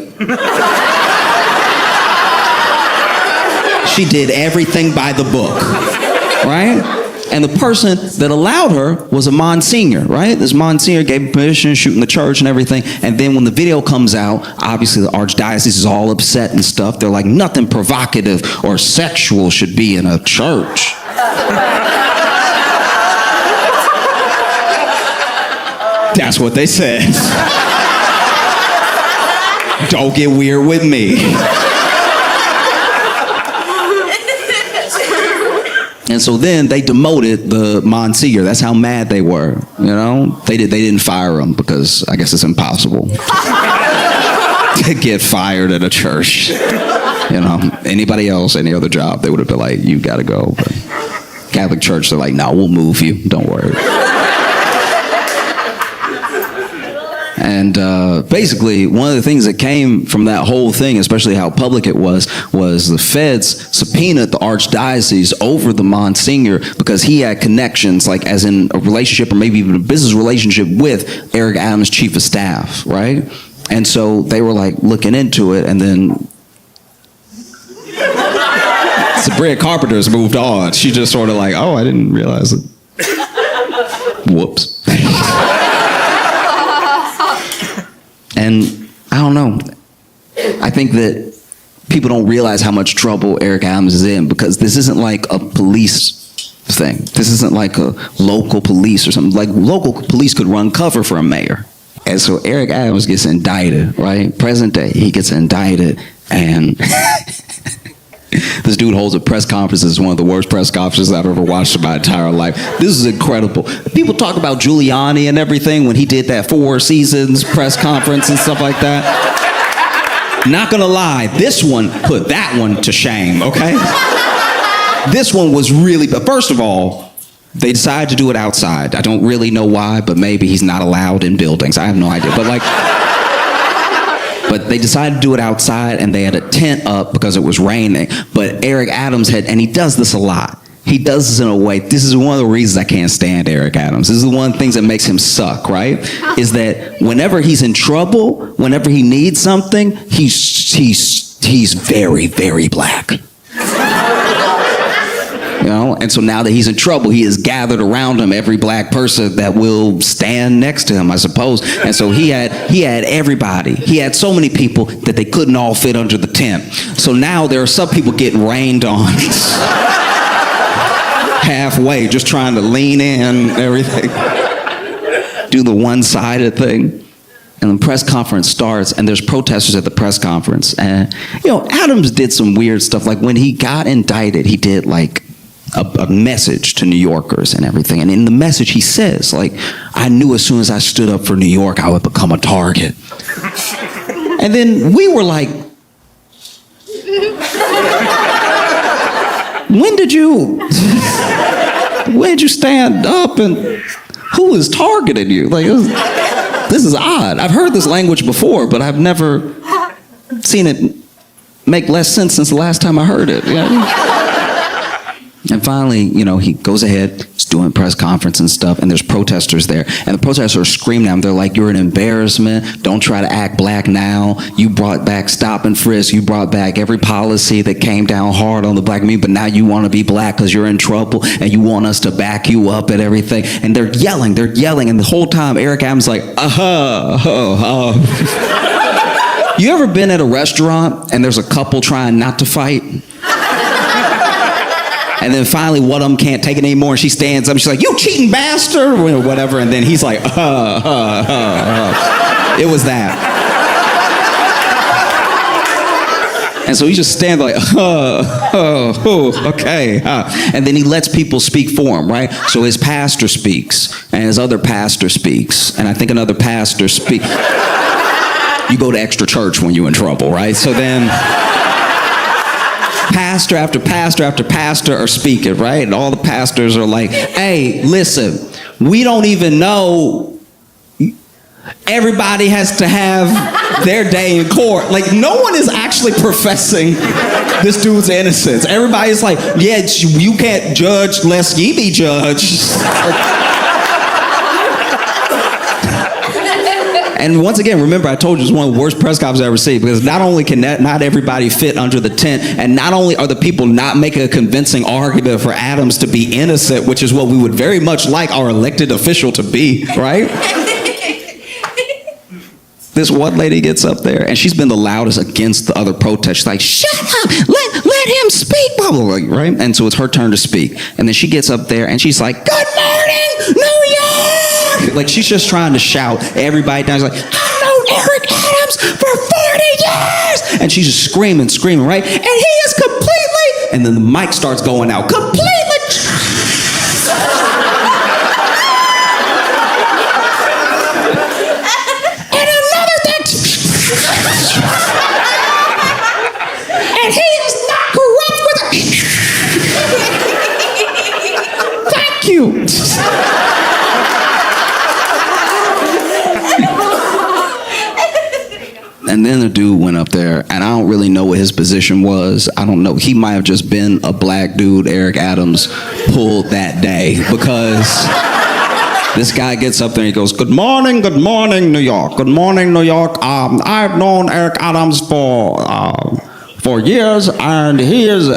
She did everything by the book, right? And the person that allowed her was a Monsignor, right? This Monsignor gave permission to shoot in the church and everything. And then when the video comes out, obviously the archdiocese is all upset and stuff. They're like, nothing provocative or sexual should be in a church. That's what they said. Don't get weird with me. And so then they demoted the Monsignor. That's how mad they were, you know? They didn't fire him because I guess it's impossible to get fired at a church. You know, anybody else, any other job, they would have been like, you gotta go. But Catholic Church, they're like, no, we'll move you, don't worry. And basically, one of the things that came from that whole thing, especially how public it was the feds subpoenaed the archdiocese over the Monsignor because he had connections, like as in a relationship or maybe even a business relationship with Eric Adams' chief of staff, right? And so they were like looking into it, and then Sabrina Carpenter's moved on. She just sort of like, oh, I didn't realize it. Whoops. And I don't know. I think that people don't realize how much trouble Eric Adams is in because this isn't like a police thing. This isn't like a local police or something. Like local police could run cover for a mayor. And so Eric Adams gets indicted, right? Present day, he gets indicted, and this dude holds a press conference. It's one of the worst press conferences I've ever watched in my entire life. This is incredible. People talk about Giuliani and everything when he did that 4 Seasons press conference and stuff like that. Not gonna lie, this one put that one to shame, okay? This one was really, but first of all, they decided to do it outside. I don't really know why, but maybe he's not allowed in buildings. I have no idea. But they decided to do it outside, and they had a tent up because it was raining. But Eric Adams and he does this a lot. He does this in a way, this is one of the reasons I can't stand Eric Adams. This is one of the things that makes him suck, right? Is that whenever he's in trouble, whenever he needs something, he's very, very black. You know, and so now that he's in trouble, he has gathered around him every black person that will stand next to him, I suppose. And so he had everybody. He had so many people that they couldn't all fit under the tent. So now there are some people getting rained on halfway, just trying to lean in, everything. Do the one-sided thing. And the press conference starts, and there's protesters at the press conference. And, you know, Adams did some weird stuff. Like when he got indicted, he did like a message to New Yorkers and everything. And in the message, he says, like, I knew as soon as I stood up for New York, I would become a target. And then we were like, when did you stand up and who is targeting you? Like, this is odd. I've heard this language before, but I've never seen it make less sense since the last time I heard it. You know? And finally, you know, he goes ahead, he's doing press conference and stuff, and there's protesters there. And the protesters are screaming at him. They're like, you're an embarrassment. Don't try to act black now. You brought back stop and frisk. You brought back every policy that came down hard on the black community, but now you want to be black because you're in trouble and you want us to back you up and everything. And they're yelling. And the whole time, Eric Adams is like, You ever been at a restaurant and there's a couple trying not to fight? And then finally, one of them can't take it anymore, and she stands up, and she's like, you cheating bastard, or whatever, and then he's like, It was that. And so he just stands like, okay. And then he lets people speak for him, right? So his pastor speaks, and his other pastor speaks, and I think another pastor speaks. You go to extra church when you're in trouble, right? So then pastor after pastor after pastor are speaking, right? And all the pastors are like, hey, listen, we don't even know. Everybody has to have their day in court. Like, no one is actually professing this dude's innocence. Everybody's like, yeah, you can't judge lest ye be judged. And once again, remember, I told you it's one of the worst press conferences I've ever seen, because not only can not everybody fit under the tent, and not only are the people not making a convincing argument for Adams to be innocent, which is what we would very much like our elected official to be, right? This one lady gets up there, and she's been the loudest against the other protests. She's like, shut up, let him speak, blah, blah, blah, right? And so it's her turn to speak. And then she gets up there, and she's like, good morning, New York! Like, she's just trying to shout everybody down. She's like, I've known Eric Adams for 40 years! And she's just screaming, right? And he is completely, and then the mic starts going out, completely. And another thing, and he is not corrupt with it. Thank you. And then the dude went up there, and I don't really know what his position was. I don't know. He might have just been a black dude Eric Adams pulled that day, because this guy gets up there and he goes, good morning, New York. Good morning, New York. I've known Eric Adams for years, and he is,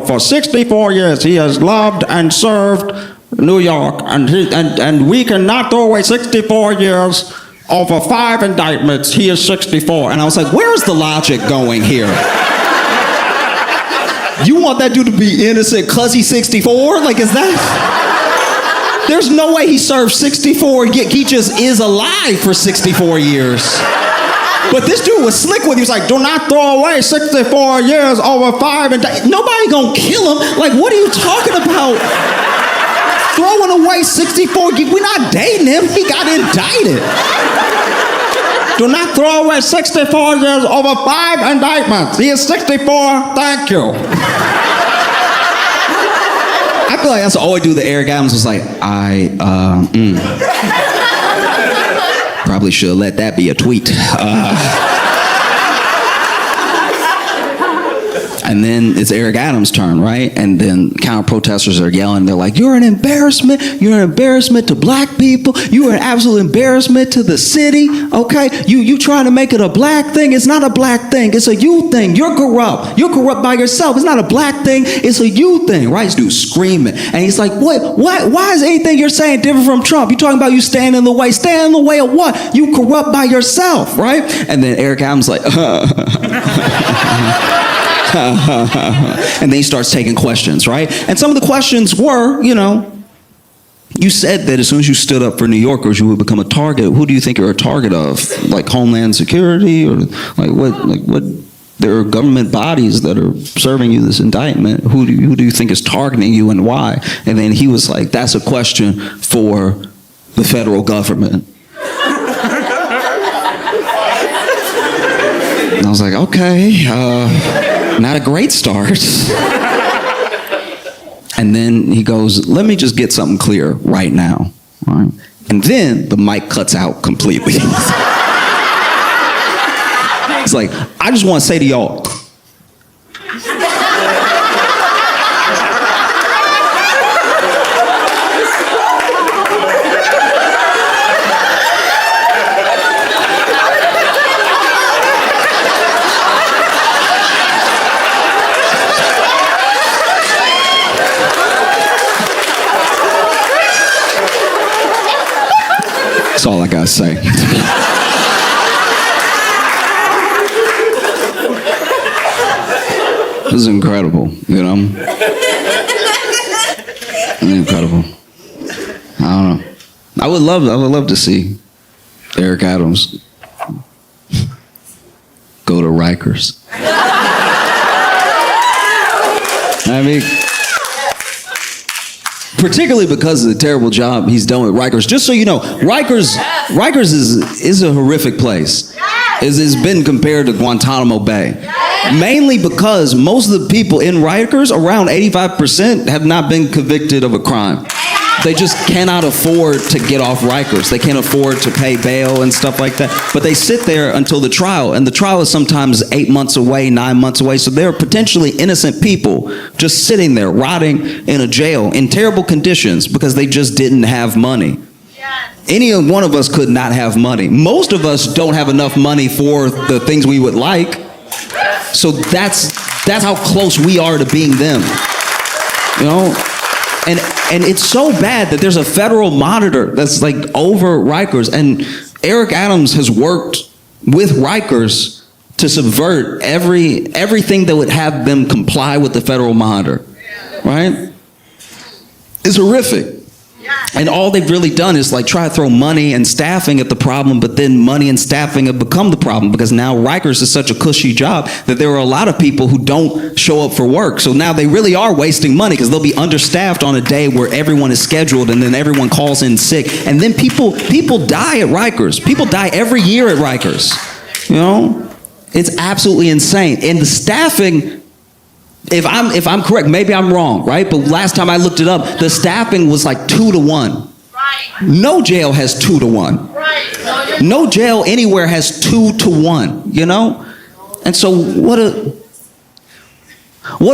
for 64 years, he has loved and served New York, and we cannot throw away 64 years over 5 indictments. He is 64. And I was like, where's the logic going here? You want that dude to be innocent because he's 64? Like, is that? There's no way he served 64. He just is alive for 64 years. But this dude was slick with it. He was like, do not throw away 64 years over 5 indictments. Nobody gonna kill him. Like, what are you talking about? Throwing away 64, we're not dating him, he got indicted. Do not throw away 64 years over 5 indictments. He is 64, thank you. feel like that's all I do. The Eric Adams was like, probably should have let that be a tweet. And then it's Eric Adams' turn, right? And then counter protesters are yelling. They're like, "You're an embarrassment. You're an embarrassment to black people. You are an absolute embarrassment to the city. Okay, you trying to make it a black thing? It's not a black thing. It's a you thing. You're corrupt. You're corrupt by yourself. It's not a black thing. It's a you thing." Right? This dude's screaming, and he's like, "What? Why is anything you're saying different from Trump? You talking about you stand in the way? Stand in the way of what? You corrupt by yourself, right?" And then Eric Adams like. And then he starts taking questions, right? And some of the questions were, you said that as soon as you stood up for New Yorkers, you would become a target. Who do you think you're a target of? Like Homeland Security, or what? There are government bodies that are serving you this indictment. Who do you think is targeting you and why? And then he was like, "That's a question for the federal government." And I was like, okay, not a great start. And then he goes, "Let me just get something clear right now." All right. And then the mic cuts out completely. It's like, "I just want to say to y'all, that's all I gotta say." This is incredible, Incredible. I don't know. I would love to see Eric Adams go to Rikers. I mean, particularly because of the terrible job he's done with Rikers. Just so you know, Rikers is a horrific place. It's been compared to Guantanamo Bay. Mainly because most of the people in Rikers, around 85%, have not been convicted of a crime. They just cannot afford to get off Rikers. They can't afford to pay bail and stuff like that. But they sit there until the trial, and the trial is sometimes 8 months away, 9 months away. So there are potentially innocent people just sitting there, rotting in a jail in terrible conditions because they just didn't have money. Any one of us could not have money. Most of us don't have enough money for the things we would like. So that's how close we are to being them. And it's so bad that there's a federal monitor that's like over Rikers, and Eric Adams has worked with Rikers to subvert everything that would have them comply with the federal monitor, right? It's horrific. And all they've really done is like try to throw money and staffing at the problem, but then money and staffing have become the problem because now Rikers is such a cushy job that there are a lot of people who don't show up for work. So now they really are wasting money because they'll be understaffed on a day where everyone is scheduled and then everyone calls in sick. And then people die at Rikers. People die every year at Rikers. It's absolutely insane. And the staffing, if I'm correct, maybe I'm wrong, right? But last time I looked it up, the staffing was like 2 to 1. Right. No jail has 2 to 1. Right. No jail anywhere has 2 to 1, And so what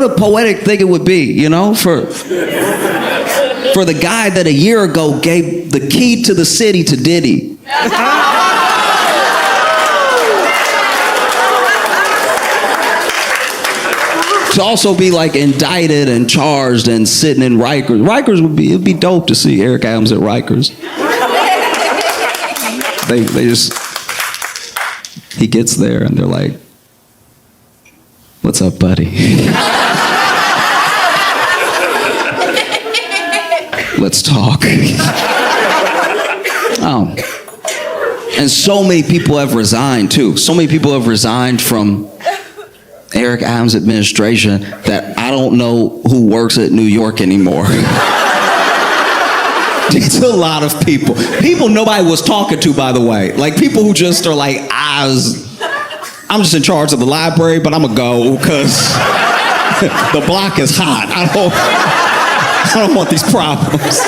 a poetic thing it would be, for the guy that a year ago gave the key to the city to Diddy. To also be like indicted and charged and sitting in Rikers. It'd be dope to see Eric Adams at Rikers. He gets there and they're like, "What's up, buddy?" "Let's talk." And so many people have resigned too. So many people have resigned from Eric Adams' administration that I don't know who works at New York anymore. It's a lot of people. People nobody was talking to, by the way. Like people who just are like, I'm just in charge of the library, but I'm gonna go because the block is hot. I don't want these problems.